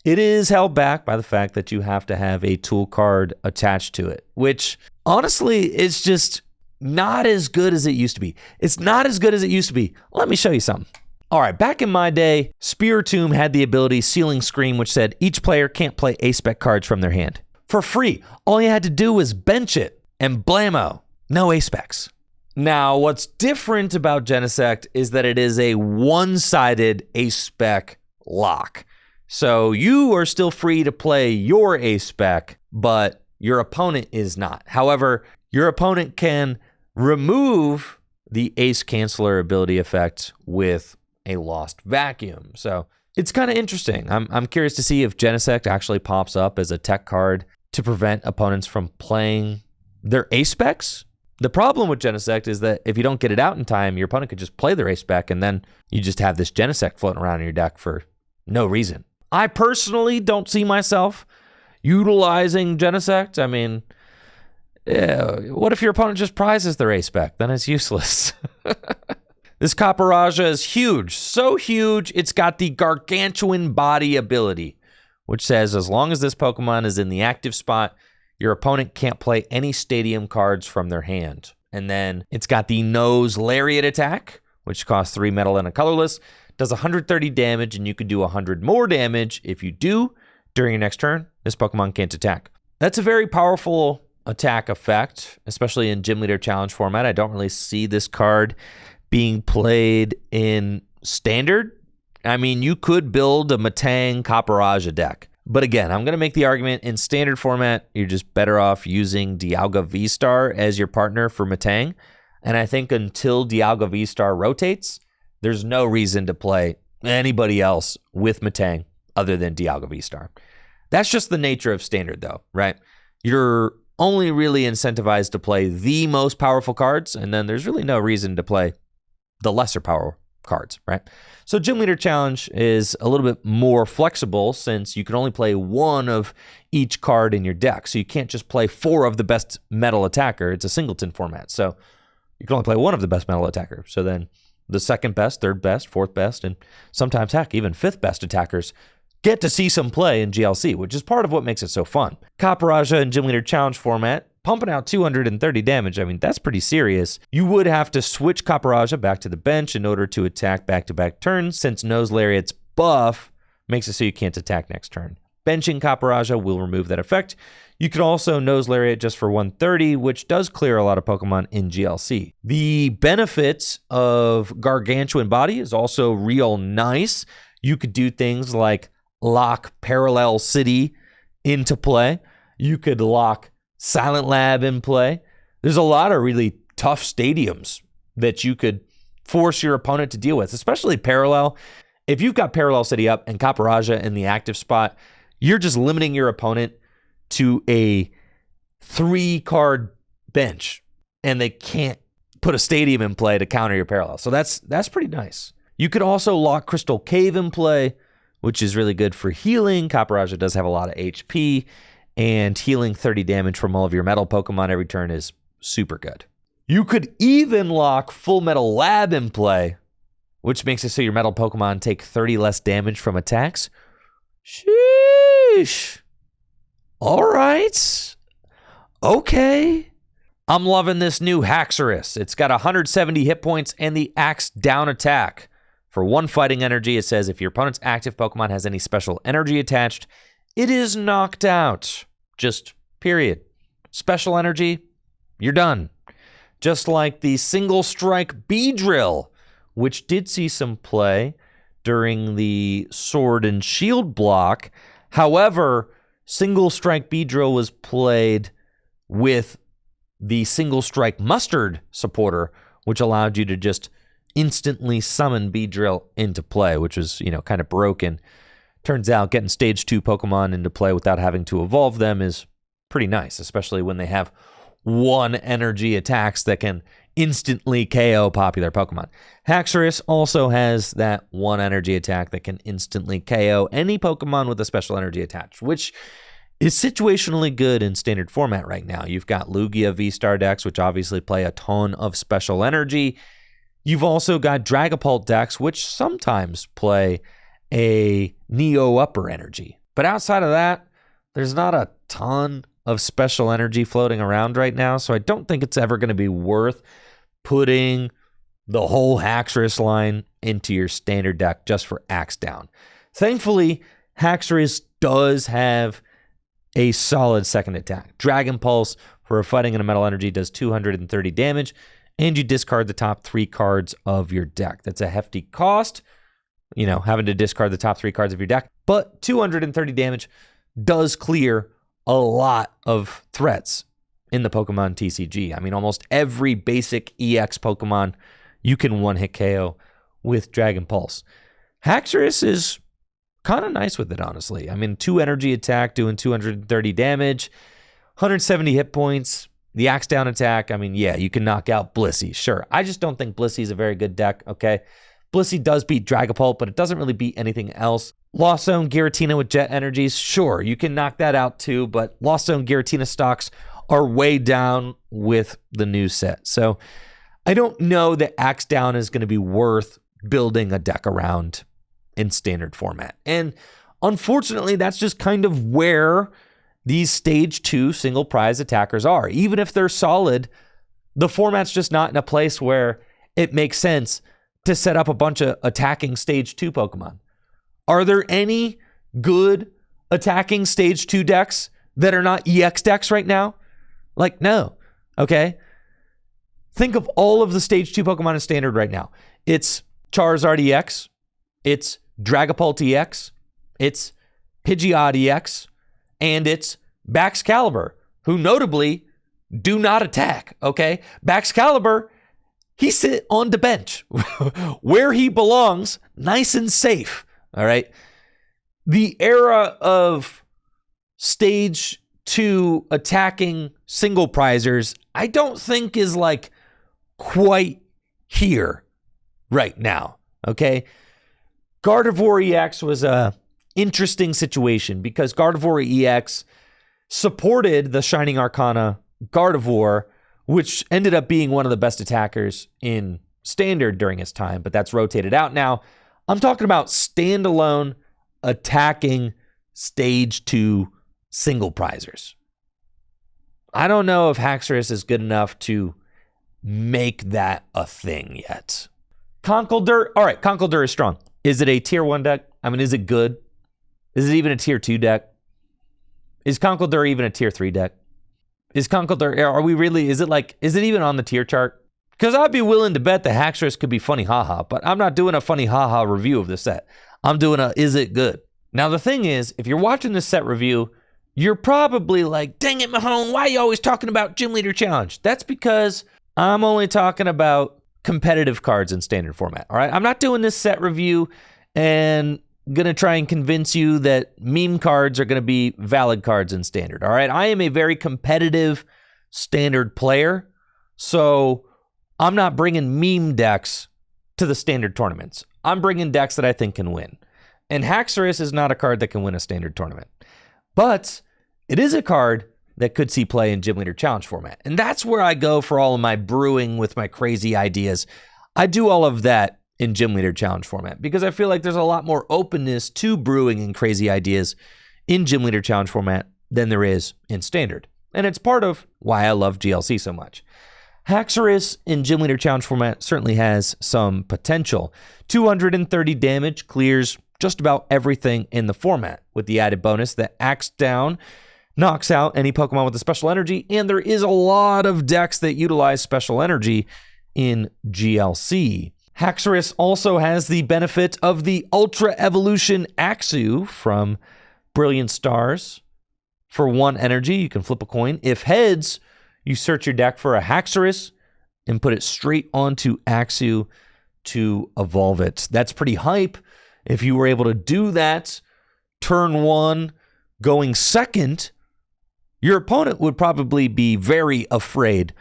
it is held back by the fact that you have to have a tool card attached to it, which honestly is just not as good as it used to be. It's not as good as it used to be. Let me show you something. All right, back in my day, Spiritomb had the ability Sealing Scream, which said each player can't play A-Spec cards from their hand. For free. All you had to do was bench it, and blammo, no A-Specs. Now, what's different about Genesect is that it is a one-sided A-Spec lock. So you are still free to play your A-Spec, but your opponent is not. However, your opponent can remove the Ace Canceller ability effect with a Lost Vacuum. So it's kind of interesting. I'm curious to see if Genesect actually pops up as a tech card to prevent opponents from playing their A-Specs. The problem with Genesect is that if you don't get it out in time, your opponent could just play their A-Spec, and then you just have this Genesect floating around in your deck for no reason. I personally don't see myself utilizing Genesect. I mean, what if your opponent just prizes their A-Spec? Then it's useless. This Copperajah is huge. So huge, it's got the Gargantuan Body ability, which says as long as this Pokemon is in the active spot, your opponent can't play any stadium cards from their hand. And then it's got the Nose Lariat attack, which costs 3 metal and a colorless, does 130 damage, and you can do 100 more damage. If you do, during your next turn, this Pokemon can't attack. That's a very powerful attack effect, especially in Gym Leader Challenge format. I don't really see this card being played in Standard. I mean, you could build a Metang Copperajah deck. But again, I'm going to make the argument in Standard format, you're just better off using Dialga V-Star as your partner for Metang. And I think until Dialga V-Star rotates, there's no reason to play anybody else with Metang other than Dialga V-Star. That's just the nature of Standard, though, right? You're only really incentivized to play the most powerful cards, and then there's really no reason to play the lesser power cards, right? So Gym Leader Challenge is a little bit more flexible since you can only play one of each card in your deck. So you can't just play 4 of the best metal attacker. It's a singleton format. So you can only play one of the best metal attacker. So then the second best, third best, fourth best, and sometimes, heck, even fifth best attackers get to see some play in GLC, which is part of what makes it so fun. Copperajah in Gym Leader Challenge format, pumping out 230 damage. I mean, that's pretty serious. You would have to switch Copperajah back to the bench in order to attack back-to-back turns, since Nose Lariat's buff makes it so you can't attack next turn. Benching Copperajah will remove that effect. You could also Nose Lariat just for 130, which does clear a lot of Pokemon in GLC. The benefits of Gargantuan Body is also real nice. You could do things like lock Parallel City into play. You could lock Silent Lab in play. There's a lot of really tough stadiums that you could force your opponent to deal with, especially Parallel. If you've got Parallel City up and Copperajah in the active spot, you're just limiting your opponent to a 3-card bench, and they can't put a stadium in play to counter your Parallel. So that's pretty nice. You could also lock Crystal Cave in play, which is really good for healing. Copperajah does have a lot of HP, and healing 30 damage from all of your metal Pokemon every turn is super good. You could even lock Full Metal Lab in play, which makes it so your metal Pokemon take 30 less damage from attacks. Sheesh. All right. Okay. I'm loving this new Haxorus. It's got 170 hit points and the Axe Down attack. For 1 fighting energy, it says if your opponent's active Pokemon has any special energy attached, it is knocked out. Just period. Special energy, you're done. Just like the Single Strike Beedrill, which did see some play during the Sword and Shield block. However, Single Strike Beedrill was played with the Single Strike Mustard supporter, which allowed you to just instantly summon Beedrill into play, which was, kind of broken. Turns out getting stage 2 Pokemon into play without having to evolve them is pretty nice, especially when they have 1 energy attacks that can instantly KO popular Pokemon. Haxorus also has that 1 energy attack that can instantly KO any Pokemon with a special energy attached, which is situationally good in Standard format right now. You've got Lugia V-Star decks, which obviously play a ton of special energy. You've also got Dragapult decks, which sometimes play a Neo Upper energy. But outside of that, there's not a ton of special energy floating around right now, so I don't think it's ever going to be worth putting the whole Haxorus line into your standard deck just for Axe Down. Thankfully, Haxorus does have a solid second attack. Dragon Pulse for a fighting and a metal energy does 230 damage, and you discard the top 3 cards of your deck. That's a hefty cost, you know, having to discard the top 3 cards of your deck, but 230 damage does clear a lot of threats in the Pokemon TCG. I mean, almost every basic EX Pokemon you can one-hit KO with Dragon Pulse. Haxorus is kind of nice with it, honestly. I mean, 2 energy attack doing 230 damage, 170 hit points. The Axe Down attack, I mean, yeah, you can knock out Blissey, sure. I just don't think Blissey is a very good deck, okay? Blissey does beat Dragapult, but it doesn't really beat anything else. Lost Zone Giratina with Jet Energies, sure, you can knock that out too, but Lost Zone Giratina stocks are way down with the new set. So I don't know that Axe Down is going to be worth building a deck around in standard format. And unfortunately, that's just kind of where these stage 2 single prize attackers are. Even if they're solid, the format's just not in a place where it makes sense to set up a bunch of attacking stage 2 Pokemon. Are there any good attacking stage 2 decks that are not EX decks right now? Like, no. Okay? Think of all of the stage 2 Pokemon in standard right now. It's Charizard EX. It's Dragapult EX. It's Pidgeot EX. And it's Baxcalibur, who notably do not attack. Okay? Baxcalibur, he sit on the bench where he belongs, nice and safe. All right. The era of stage 2 attacking single prizers, I don't think is like quite here right now. Okay. Gardevoir EX was a interesting situation because Gardevoir EX supported the Shining Arcana Gardevoir, which ended up being one of the best attackers in standard during its time, but that's rotated out now. I'm talking about standalone attacking stage 2 single prizers. I don't know if Haxorus is good enough to make that a thing yet. Conkeldurr, all right, Conkeldurr is strong. Is it a tier 1 deck? I mean, is it good? Is it even a tier 2 deck? Is Conkeldurr even a tier 3 deck? Is Conkeldurr, are we really, is it even on the tier chart? Because I'd be willing to bet the Haxorus could be funny haha, but I'm not doing a funny haha review of the set. I'm doing a, is it good? Now, the thing is, if you're watching this set review, you're probably like, dang it, Mahone, why are you always talking about Gym Leader Challenge? That's because I'm only talking about competitive cards in standard format, all right? I'm not doing this set review and gonna try and convince you that meme cards are gonna be valid cards in standard, all right? I am a very competitive standard player, so I'm not bringing meme decks to the standard tournaments. I'm bringing decks that I think can win. And Haxorus is not a card that can win a standard tournament. But it is a card that could see play in Gym Leader Challenge format. And that's where I go for all of my brewing with my crazy ideas. I do all of that in Gym Leader Challenge format because I feel like there's a lot more openness to brewing and crazy ideas in Gym Leader Challenge format than there is in standard. And it's part of why I love GLC so much. Haxorus in Gym Leader Challenge format certainly has some potential. 230 damage clears just about everything in the format, with the added bonus that Axe Down knocks out any Pokemon with a special energy, and there is a lot of decks that utilize special energy in GLC. Haxorus also has the benefit of the Ultra Evolution Axew from Brilliant Stars. For 1 energy, you can flip a coin. If heads, you search your deck for a Haxorus and put it straight onto Axew to evolve it. That's pretty hype. If you were able to do that, turn 1, going second, your opponent would probably be very afraid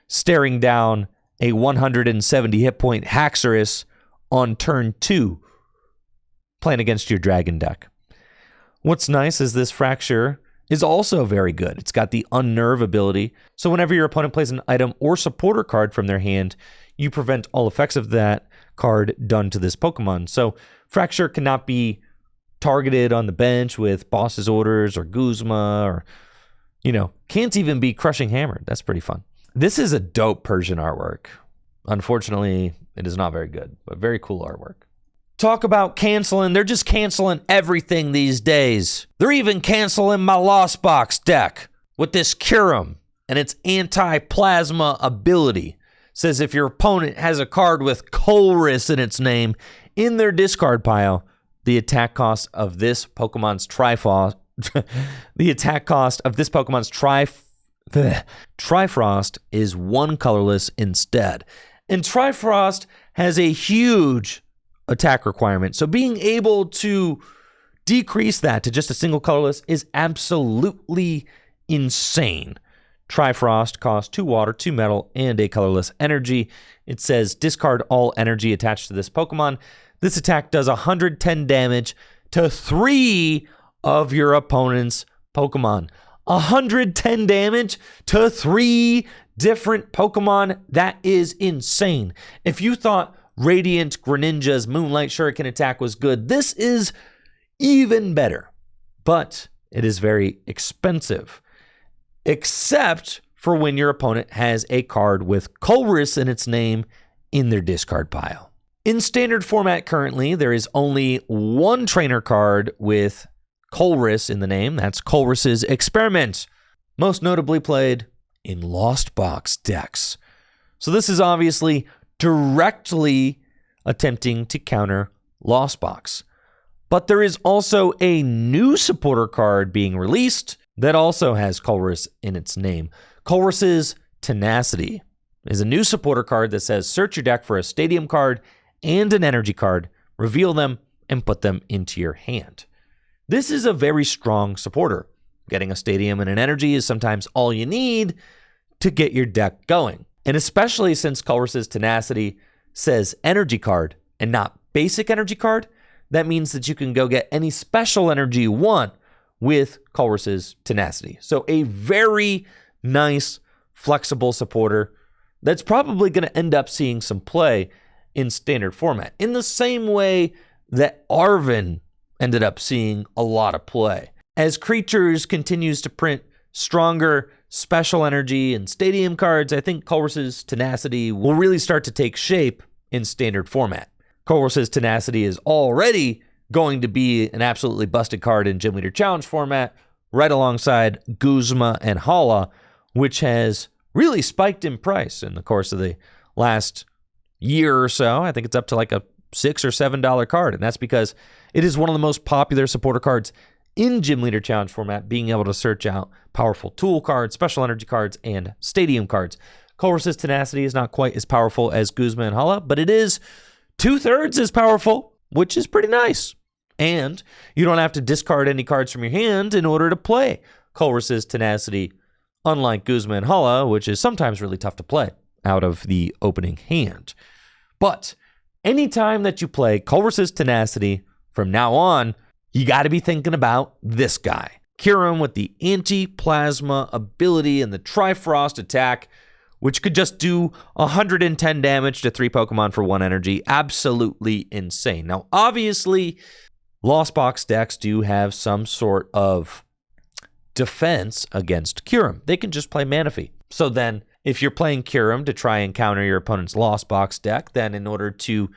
staring down a 170 hit point Haxorus on turn 2, playing against your dragon deck. What's nice is this Fracture is also very good. It's got the Unnerve ability, so whenever your opponent plays an item or supporter card from their hand, you prevent all effects of that card done to this Pokemon. So Fracture cannot be targeted on the bench with Boss's Orders or Guzma or can't even be Crushing Hammered. That's pretty fun. This is a dope Persian artwork. Unfortunately, it is not very good, but very cool artwork. Talk about canceling. They're just canceling everything these days. They're even canceling my Lost Box deck with this Kyurem and its anti-plasma ability. Says if your opponent has a card with Colress in its name in their discard pile, the attack cost of this Pokemon's Trifrost is 1 colorless instead. And Trifrost has a huge attack requirement. So being able to decrease that to just a single colorless is absolutely insane. Trifrost costs 2 water, 2 metal, and a colorless energy. It says discard all energy attached to this Pokemon. This attack does 110 damage to 3 of your opponent's Pokemon. 110 damage to 3 different Pokemon. That is insane. If you thought Radiant Greninja's Moonlight Shuriken attack was good, this is even better. But it is very expensive. Except for when your opponent has a card with Colress in its name in their discard pile. In standard format currently, there is only 1 trainer card with Colress in the name. That's Colress's Experiment, most notably played in Lost Box decks. So this is obviously directly attempting to counter Lost Box. But there is also a new supporter card being released that also has Colress in its name. Colress's Tenacity is a new supporter card that says search your deck for a Stadium card and an Energy card, reveal them, and put them into your hand. This is a very strong supporter. Getting a Stadium and an Energy is sometimes all you need to get your deck going. And especially since Colress's Tenacity says Energy card and not basic Energy card, that means that you can go get any special energy you want with Colress's Tenacity. So a very nice, flexible supporter that's probably going to end up seeing some play in standard format. In the same way that Arven ended up seeing a lot of play. As Creatures continues to print stronger special energy and Stadium cards, I think Colress's Tenacity will really start to take shape in standard format. Colress's Tenacity is already going to be an absolutely busted card in Gym Leader Challenge format, right alongside Guzma and Hala, which has really spiked in price in the course of the last year or so. I think it's up to like a $6 or $7 card, and that's because it is one of the most popular supporter cards in Gym Leader Challenge format, being able to search out powerful tool cards, special energy cards, and Stadium cards. Colress's Tenacity is not quite as powerful as Guzma and Hala, but it is 2/3 as powerful, which is pretty nice. And you don't have to discard any cards from your hand in order to play Colress's Tenacity, unlike Guzma and Hala, which is sometimes really tough to play out of the opening hand. But anytime that you play Colress's Tenacity from now on, you got to be thinking about this guy. Kyurem with the anti-plasma ability and the Trifrost attack, which could just do 110 damage to 3 Pokemon for 1 energy. Absolutely insane. Now, obviously, Lost Box decks do have some sort of defense against Kyurem. They can just play Manaphy. So then, if you're playing Kyurem to try and counter your opponent's Lost Box deck, then in order to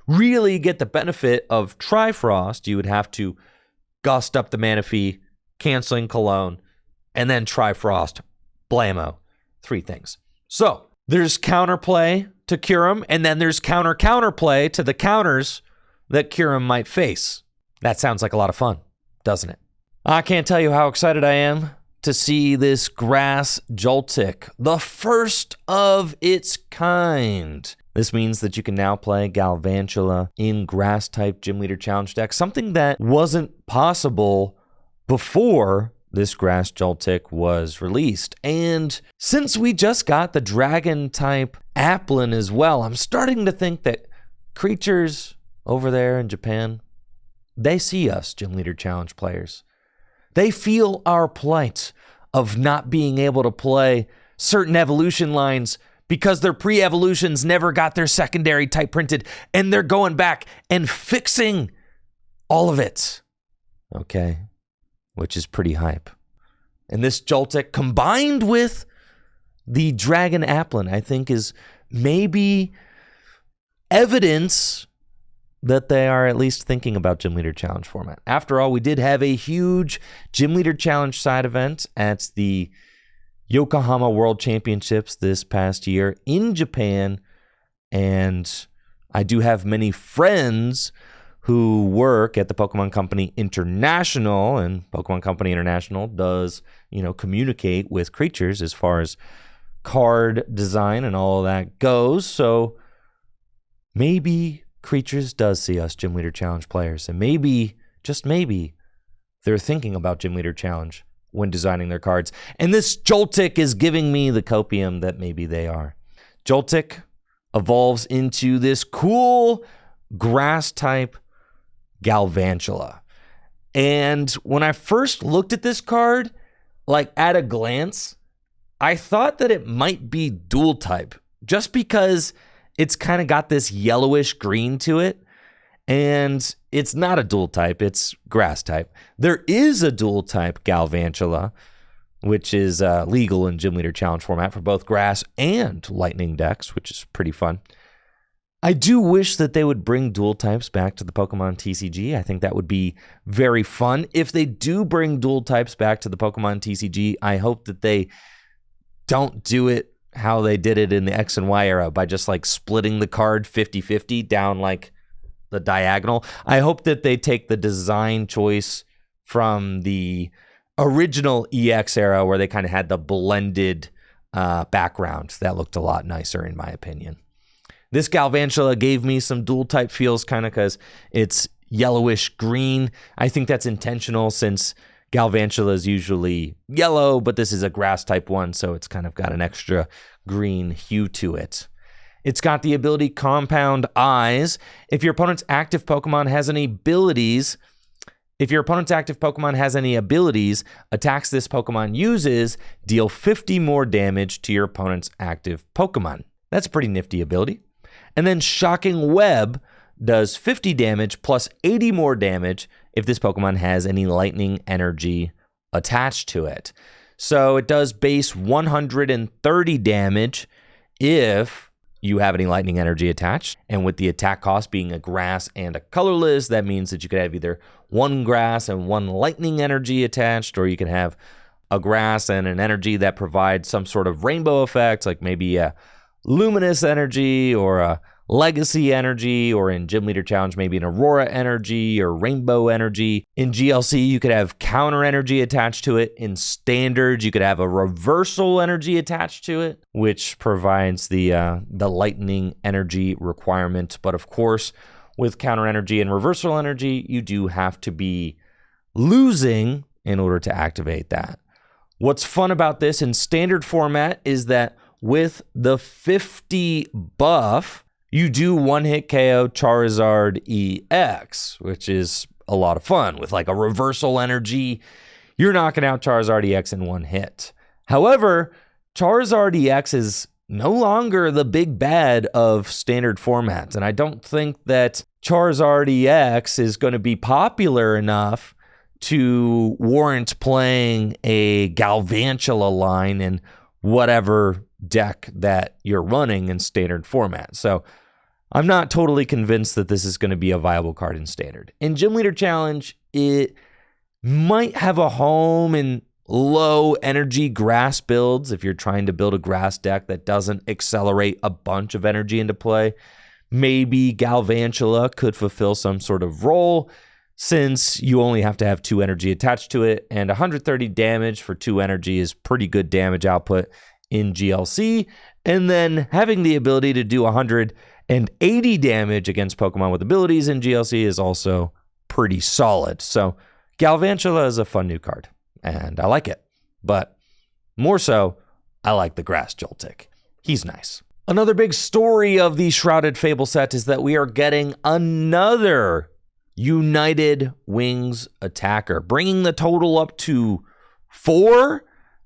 really get the benefit of Trifrost, you would have to gust up the Manaphy, canceling Cologne, and then Trifrost, blammo. 3 things. So, there's counterplay to Kyurem, and then there's counterplay to the counters that Kyurem might face. That sounds like a lot of fun, doesn't it? I can't tell you how excited I am to see this Grass Joltik, the first of its kind. This means that you can now play Galvantula in Grass-type Gym Leader Challenge deck, something that wasn't possible before this Grass Joltik was released. And since we just got the Dragon-type Applin as well, I'm starting to think that creatures over there in Japan, they see us, Gym Leader Challenge players. They feel our plight of not being able to play certain evolution lines because their pre-evolutions never got their secondary type printed, and they're going back and fixing all of it. Okay? Which is pretty hype. And this Joltik, combined with the Dragon Applin, I think is maybe evidence that they are at least thinking about Gym Leader Challenge format. After all, we did have a huge Gym Leader Challenge side event at the Yokohama World Championships this past year in Japan, and I do have many friends who work at the Pokemon Company International, and Pokemon Company International does, communicate with creatures as far as card design and all of that goes. So maybe creatures does see us Gym Leader Challenge players, and maybe, just maybe, they're thinking about Gym Leader Challenge when designing their cards. And this Joltik is giving me the copium that maybe they are. Joltik evolves into this cool grass type Galvantula. And when I first looked at this card, at a glance, I thought that it might be dual type, just because it's kind of got this yellowish green to it. And it's not a dual type, it's grass type. There is a dual type Galvantula, which is legal in Gym Leader Challenge format for both grass and lightning decks, which is pretty fun. I do wish that they would bring dual types back to the Pokemon TCG. I think that would be very fun. If they do bring dual types back to the Pokemon TCG, I hope that they don't do it how they did it in the X and Y era by just splitting the card 50-50 down the diagonal. I hope that they take the design choice from the original EX era where they kind of had the blended background. That looked a lot nicer in my opinion. This Galvantula gave me some dual type feels kind of because it's yellowish green. I think that's intentional since Galvantula is usually yellow, but this is a grass type one, so it's kind of got an extra green hue to it. It's got the ability Compound Eyes. If your opponent's active Pokemon has any abilities, attacks this Pokemon uses, deal 50 more damage to your opponent's active Pokemon. That's a pretty nifty ability. And then Shocking Web does 50 damage plus 80 more damage if this Pokemon has any lightning energy attached to it. So it does base 130 damage if you have any lightning energy attached. And with the attack cost being a grass and a colorless, that means that you could have either one grass and one lightning energy attached, or you can have a grass and an energy that provides some sort of rainbow effect, like maybe a luminous energy or a legacy energy, or in Gym Leader Challenge, maybe an Aurora energy or rainbow energy. In GLC, you could have counter energy attached to it. In Standard, you could have a reversal energy attached to it, which provides the lightning energy requirement. But of course, with counter energy and reversal energy, you do have to be losing in order to activate that. What's fun about this in Standard format is that with the 50 buff, you do one-hit KO Charizard EX, which is a lot of fun. With a reversal energy, you're knocking out Charizard EX in one hit. However, Charizard EX is no longer the big bad of Standard formats, and I don't think that Charizard EX is going to be popular enough to warrant playing a Galvantula line in whatever deck that you're running in Standard format. So I'm not totally convinced that this is going to be a viable card in Standard. In Gym Leader Challenge, it might have a home in low energy grass builds if you're trying to build a grass deck that doesn't accelerate a bunch of energy into play. Maybe Galvantula could fulfill some sort of role since you only have to have 2 energy attached to it, and 130 damage for 2 energy is pretty good damage output in GLC. And then having the ability to do 180 damage against Pokemon with abilities in GLC is also pretty solid. So Galvantula is a fun new card, and I like it. But more so, I like the Grass Joltik. He's nice. Another big story of the Shrouded Fable set is that we are getting another United Wings attacker, bringing the total up to 4.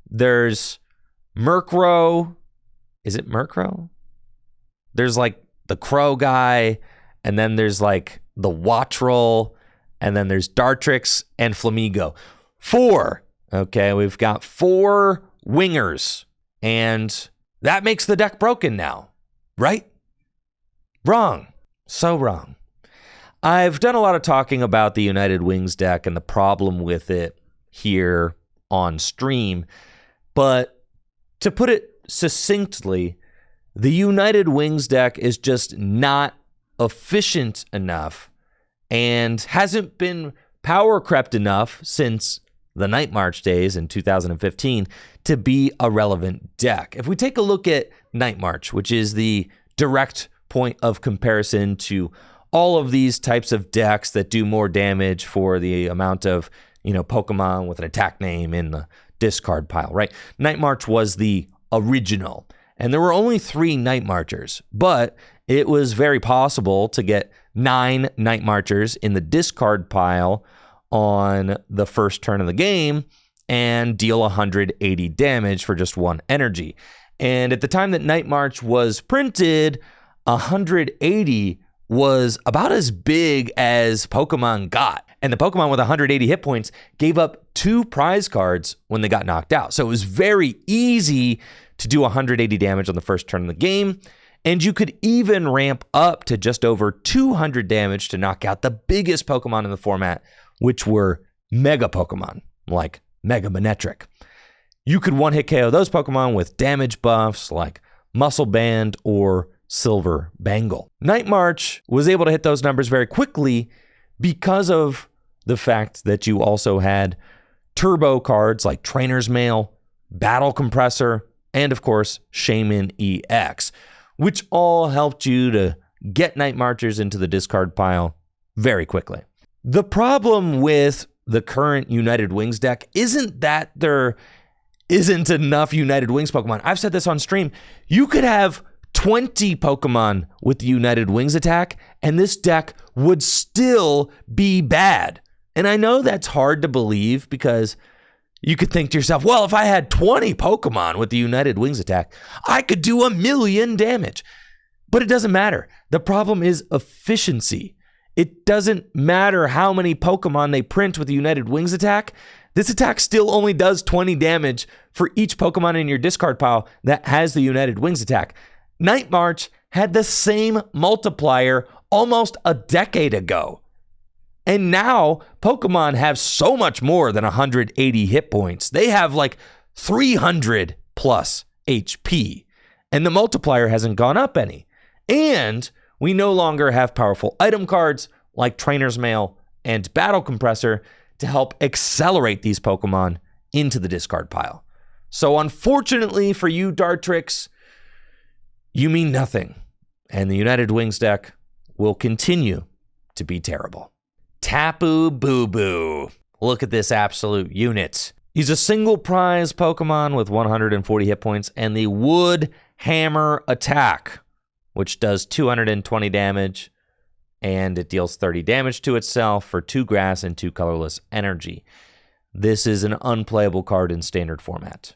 There's Murkrow. Is it Murkrow? There's the Crow guy, and then there's the Wattrel, and then there's Dartrix and Flamigo. 4 Okay, we've got 4 wingers, and that makes the deck broken now, right? Wrong. So wrong. I've done a lot of talking about the United Wings deck and the problem with it here on stream, but to put it succinctly, the United Wings deck is just not efficient enough and hasn't been power crept enough since the Night March days in 2015 to be a relevant deck. If we take a look at Night March, which is the direct point of comparison to all of these types of decks that do more damage for the amount of, Pokemon with an attack name in the discard pile, right? Night March was the original, and there were only 3 Night Marchers, but it was very possible to get 9 Night Marchers in the discard pile on the first turn of the game and deal 180 damage for just 1 energy. And at the time that Night March was printed, 180 was about as big as Pokemon got. And the Pokemon with 180 hit points gave up 2 prize cards when they got knocked out. So it was very easy to do 180 damage on the first turn of the game. And you could even ramp up to just over 200 damage to knock out the biggest Pokemon in the format, which were Mega Pokemon, like Mega Manectric. You could one-hit KO those Pokemon with damage buffs like Muscle Band or Silver Bangle. Night March was able to hit those numbers very quickly because of the fact that you also had turbo cards like Trainer's Mail, Battle Compressor, and of course, Shaman EX, which all helped you to get Night Marchers into the discard pile very quickly. The problem with the current United Wings deck isn't that there isn't enough United Wings Pokemon. I've said this on stream. You could have 20 Pokemon with the United Wings attack, and this deck would still be bad. And I know that's hard to believe because you could think to yourself, well, if I had 20 Pokemon with the United Wings attack, I could do 1,000,000 damage. But it doesn't matter. The problem is efficiency. It doesn't matter how many Pokemon they print with the United Wings attack. This attack still only does 20 damage for each Pokemon in your discard pile that has the United Wings attack. Night March had the same multiplier almost a decade ago. And now Pokemon have so much more than 180 hit points. They have like 300 plus HP. And the multiplier hasn't gone up any. And we no longer have powerful item cards like Trainer's Mail and Battle Compressor to help accelerate these Pokemon into the discard pile. So unfortunately for you, Dartrix, you mean nothing. And the United Wings deck will continue to be terrible. Tapu Boo. Look at this absolute unit. He's a single prize Pokemon with 140 hit points and the Wood Hammer attack, which does 220 damage, and it deals 30 damage to itself for 2 grass and 2 colorless energy. This is an unplayable card in standard format.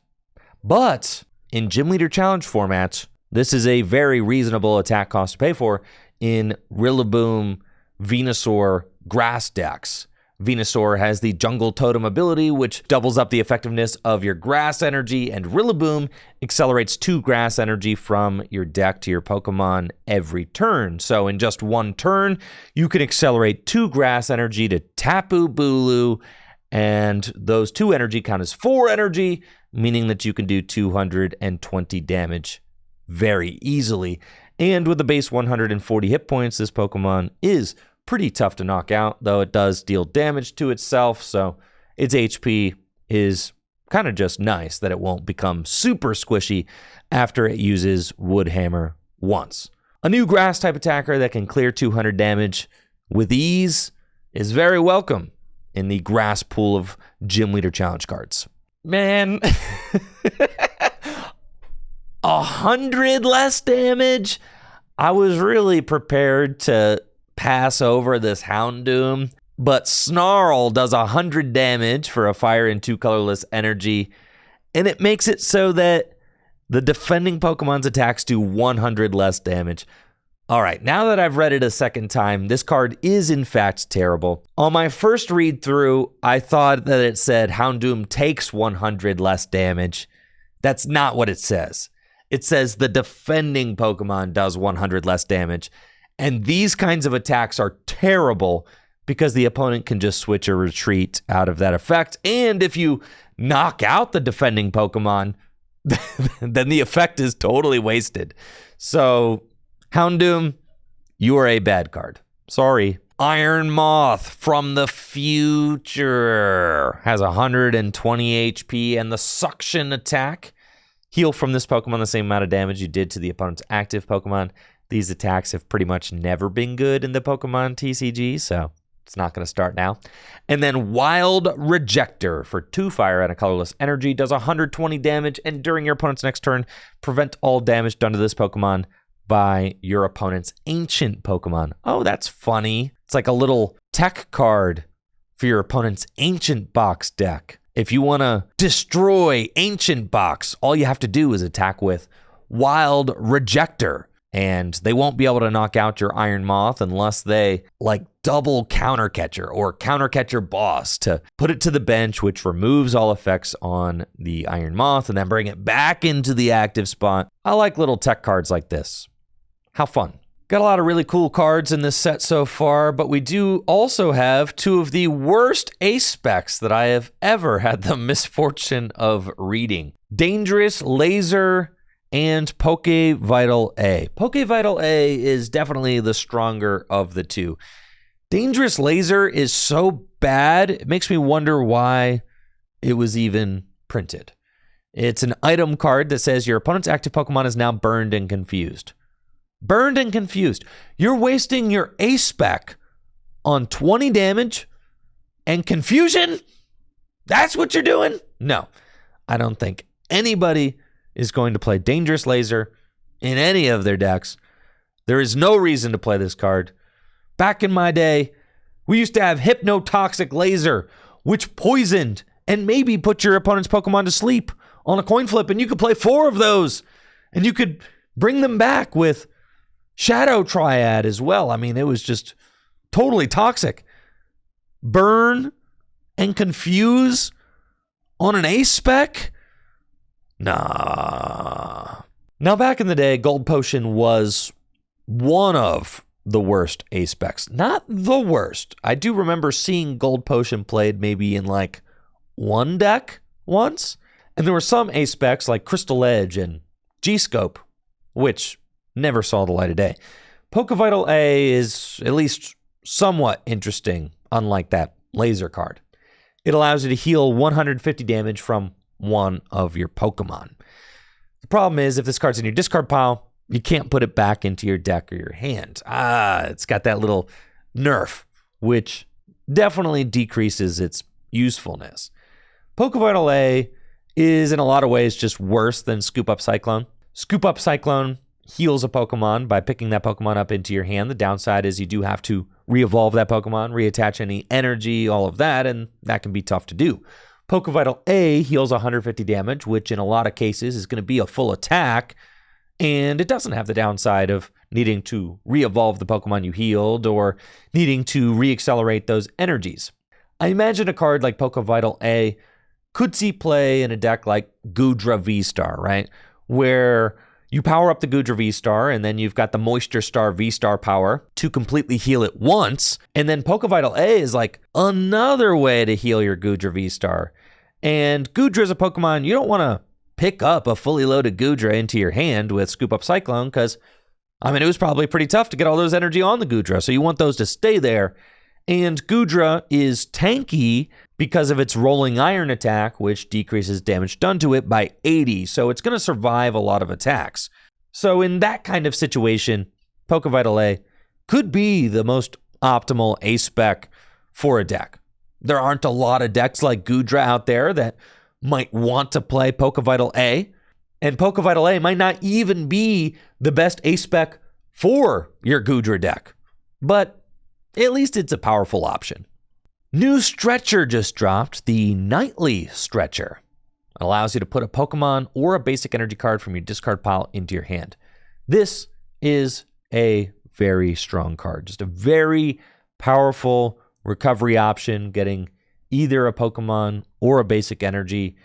But in Gym Leader Challenge format, this is a very reasonable attack cost to pay for in Rillaboom, Venusaur, grass decks. Venusaur has the Jungle Totem ability, which doubles up the effectiveness of your grass energy, and Rillaboom accelerates 2 grass energy from your deck to your Pokemon every turn. So in just 1 turn, you can accelerate 2 grass energy to Tapu Bulu, and those 2 energy count as 4 energy, meaning that you can do 220 damage very easily. And with the base 140 hit points, this Pokemon is pretty tough to knock out, though it does deal damage to itself, so its HP is kind of just nice that it won't become super squishy after it uses Wood Hammer once. A new grass type attacker that can clear 200 damage with ease is very welcome in the grass pool of Gym Leader Challenge cards. Man, 100 less damage? I was really prepared to pass over this Houndoom, but Snarl does 100 damage for a fire and 2 colorless energy, and it makes it so that the defending Pokemon's attacks do 100 less damage. All right, now that I've read it a second time, this card is in fact terrible. On my first read through, I thought that it said Houndoom takes 100 less damage. That's not what it says. It says the defending Pokemon does 100 less damage. And these kinds of attacks are terrible because the opponent can just switch or retreat out of that effect. And if you knock out the defending Pokemon, then the effect is totally wasted. So Houndoom, you are a bad card. Sorry. Iron Moth from the future has 120 HP and the suction attack. Heal from this Pokemon the same amount of damage you did to the opponent's active Pokemon. These attacks have pretty much never been good in the Pokemon TCG, so it's not going to start now. And then Wild Rejector for 2 fire and a colorless energy does 120 damage, and during your opponent's next turn, prevent all damage done to this Pokemon by your opponent's ancient Pokemon. Oh, that's funny. It's like a little tech card for your opponent's ancient box deck. If you want to destroy ancient box, all you have to do is attack with Wild Rejector, and they won't be able to knock out your Iron Moth unless they like double Counter Catcher or Counter Catcher Boss to put it to the bench, which removes all effects on the Iron Moth and then bring it back into the active spot. I like little tech cards like this. How fun. Got a lot of really cool cards in this set so far, but we do also have 2 of the worst ace specs that I have ever had the misfortune of reading. Dangerous Laser and PokéVital A. PokéVital A is definitely the stronger of the 2. Dangerous Laser is so bad, it makes me wonder why it was even printed. It's an item card that says your opponent's active Pokemon is now burned and confused. Burned and confused. You're wasting your ace spec on 20 damage and confusion? That's what you're doing? No, I don't think anybody is going to play Dangerous Laser in any of their decks. There is no reason to play this card. Back in my day, we used to have Hypnotoxic Laser, which poisoned and maybe put your opponent's Pokemon to sleep on a coin flip, and you could play 4 of those, and you could bring them back with Shadow Triad as well. I mean, it was just totally toxic. Burn and confuse on an ace spec? Nah. Now, back in the day, Gold Potion was one of the worst ace specs. Not the worst. I do remember seeing Gold Potion played maybe in like one deck once. And there were some ace specs like Crystal Edge and G-Scope, which never saw the light of day. PokéVital A is at least somewhat interesting, unlike that laser card. It allows you to heal 150 damage from one of your Pokemon. The problem is, if this card's in your discard pile, you can't put it back into your deck or your hand. It's got that little nerf, which definitely decreases its usefulness. PokéVital A is in a lot of ways just worse than Scoop Up Cyclone. Scoop Up Cyclone heals a Pokemon by picking that Pokemon up into your hand. The downside is you do have to re-evolve that Pokemon, reattach any energy, all of that, and that can be tough to do. PokéVital A heals 150 damage, which in a lot of cases is going to be a full attack, and it doesn't have the downside of needing to re-evolve the Pokemon you healed or needing to re-accelerate those energies. I imagine a card like PokéVital A could see play in a deck like Goodra V-Star, right? Where you power up the Goodra V-Star, and then you've got the Moisture Star V-Star power to completely heal it once. And then PokéVital A is like another way to heal your Goodra V-Star. And Goodra is a Pokemon you don't want to pick up a fully loaded Goodra into your hand with Scoop Up Cyclone, because, I mean, it was probably pretty tough to get all those energy on the Goodra. So you want those to stay there. And Goodra is tanky because of its Rolling Iron attack, which decreases damage done to it by 80. So it's going to survive a lot of attacks. So in that kind of situation, PokéVital A could be the most optimal ace spec for a deck. There aren't a lot of decks like Goodra out there that might want to play PokéVital A. And PokéVital A might not even be the best ace spec for your Goodra deck. But at least it's a powerful option. New Stretcher just dropped, the Nightly Stretcher. It allows you to put a Pokemon or a basic energy card from your discard pile into your hand. This is a very strong card. Just a very powerful recovery option, getting either a Pokemon or a basic energy.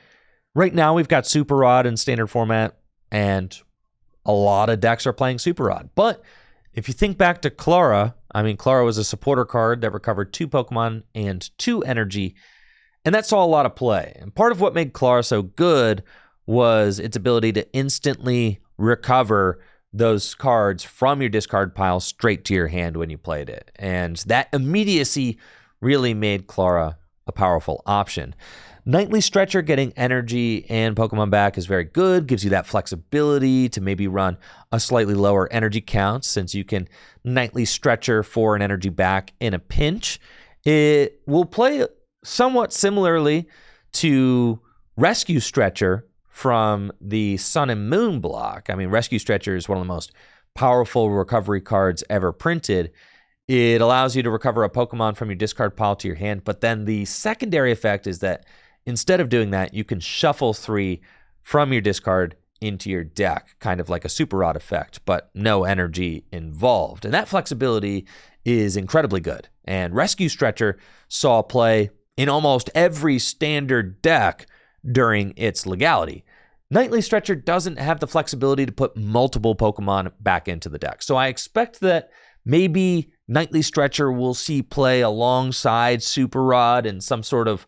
Right now, we've got Super Rod in standard format, and a lot of decks are playing Super Rod. But if you think back to Clara, I mean, Clara was a supporter card that recovered 2 Pokemon and 2 energy, and that saw a lot of play. And part of what made Clara so good was its ability to instantly recover those cards from your discard pile straight to your hand when you played it. And that immediacy really made Clara a powerful option. Nightly Stretcher getting energy and Pokemon back is very good. Gives you that flexibility to maybe run a slightly lower energy count, since you can Nightly Stretcher for an energy back in a pinch. It will play somewhat similarly to Rescue Stretcher from the Sun and Moon block. I mean, Rescue Stretcher is one of the most powerful recovery cards ever printed. It allows you to recover a Pokemon from your discard pile to your hand, but then the secondary effect is that instead of doing that, you can shuffle 3 from your discard into your deck, kind of like a Super Rod effect, but no energy involved. And that flexibility is incredibly good. And Rescue Stretcher saw play in almost every standard deck during its legality. Nightly Stretcher doesn't have the flexibility to put multiple Pokemon back into the deck. So I expect that maybe Nightly Stretcher will see play alongside Super Rod in some sort of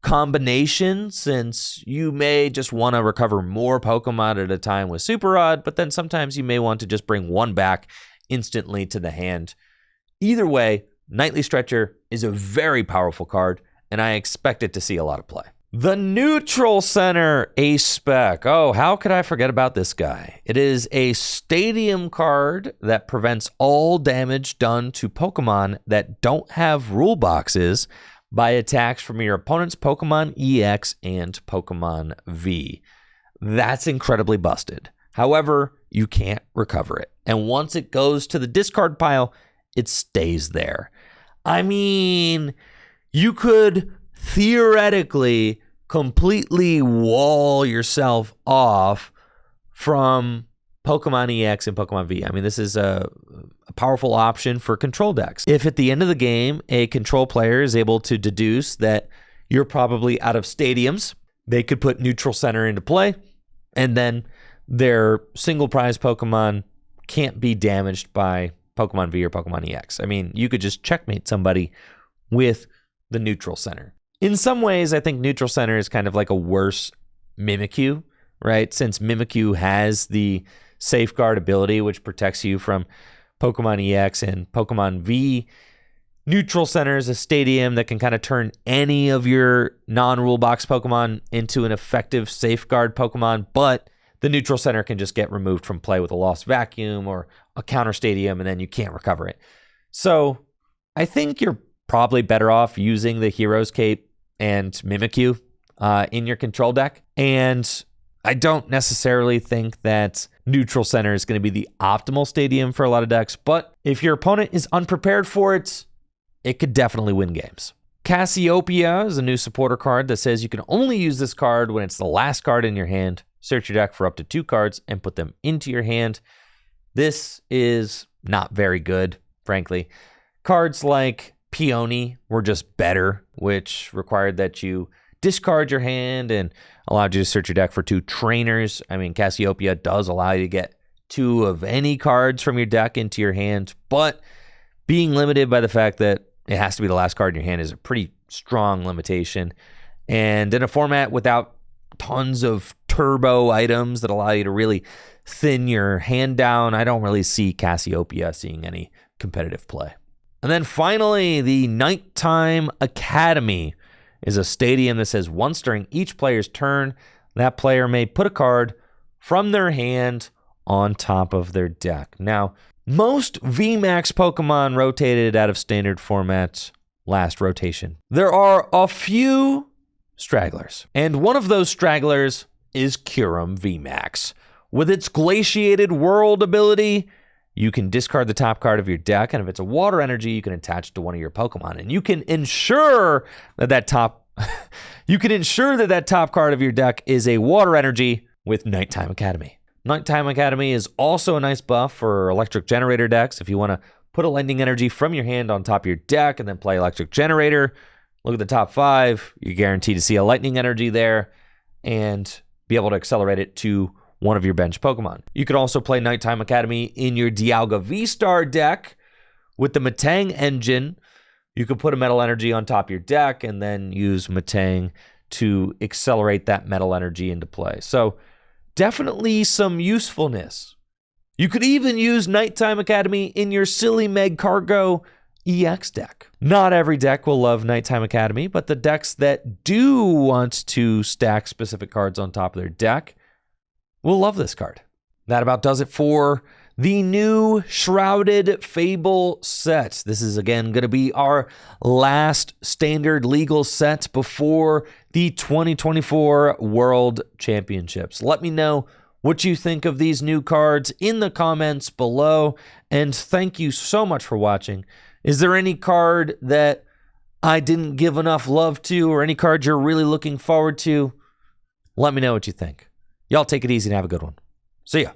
combination, since you may just want to recover more Pokemon at a time with Super Rod, but then sometimes you may want to just bring one back instantly to the hand. Either way, Nightly Stretcher is a very powerful card, and I expect it to see a lot of play. The Neutral Center Ace Spec. Oh, how could I forget about this guy? It is a stadium card that prevents all damage done to Pokemon that don't have rule boxes by attacks from your opponent's Pokemon EX and Pokemon V. That's incredibly busted. However, you can't recover it. And once it goes to the discard pile, it stays there. I mean, you could theoretically completely wall yourself off from Pokemon EX and Pokemon V. I mean, this is a powerful option for control decks. If at the end of the game, a control player is able to deduce that you're probably out of stadiums, they could put Neutral Center into play, and then their single prize Pokemon can't be damaged by Pokemon V or Pokemon EX. I mean, you could just checkmate somebody with the Neutral Center. In some ways, I think Neutral Center is kind of like a worse Mimikyu, right? Since Mimikyu has the Safeguard ability, which protects you from Pokemon EX and Pokemon V. Neutral Center is a stadium that can kind of turn any of your non-rule box Pokemon into an effective Safeguard Pokemon, but the Neutral Center can just get removed from play with a Lost Vacuum or a counter stadium, and then you can't recover it. So I think you're probably better off using the Hero's Cape and Mimikyu in your control deck. And I don't necessarily think that Neutral Center is going to be the optimal stadium for a lot of decks, but if your opponent is unprepared for it, it could definitely win games. Cassiopeia is a new supporter card that says you can only use this card when it's the last card in your hand. Search your deck for up to 2 cards and put them into your hand. This is not very good, frankly. Cards like Peony were just better, which required that you discard your hand and allowed you to search your deck for 2 trainers. I mean, Cassiopeia does allow you to get 2 of any cards from your deck into your hand, but being limited by the fact that it has to be the last card in your hand is a pretty strong limitation. And in a format without tons of turbo items that allow you to really thin your hand down, I don't really see Cassiopeia seeing any competitive play. And then finally, the Nighttime Academy is a stadium that says once during each player's turn, that player may put a card from their hand on top of their deck. Now, most VMAX Pokemon rotated out of standard formats last rotation. There are a few stragglers, and one of those stragglers is Kyurem VMAX. With its Glaciated World ability, you can discard the top card of your deck, and if it's a water energy, you can attach it to one of your Pokemon, and you can ensure that top card of your deck is a water energy with Nighttime Academy. Nighttime Academy is also a nice buff for Electric Generator decks. If you want to put a Lightning Energy from your hand on top of your deck and then play Electric Generator, look at the top 5. You're guaranteed to see a Lightning Energy there and be able to accelerate it to one of your bench Pokemon. You could also play Nighttime Academy in your Dialga V-Star deck with the Metang engine. You could put a Metal Energy on top of your deck and then use Metang to accelerate that Metal Energy into play. So definitely some usefulness. You could even use Nighttime Academy in your Silly Meg Cargo EX deck. Not every deck will love Nighttime Academy, but the decks that do want to stack specific cards on top of their deck will love this card. That about does it for the new Shrouded Fable set. This is again going to be our last standard legal set before the 2024 World Championships. Let me know what you think of these new cards in the comments below, and thank you so much for watching. Is there any card that I didn't give enough love to, or any card you're really looking forward to? Let me know what you think. Y'all take it easy and have a good one. See ya.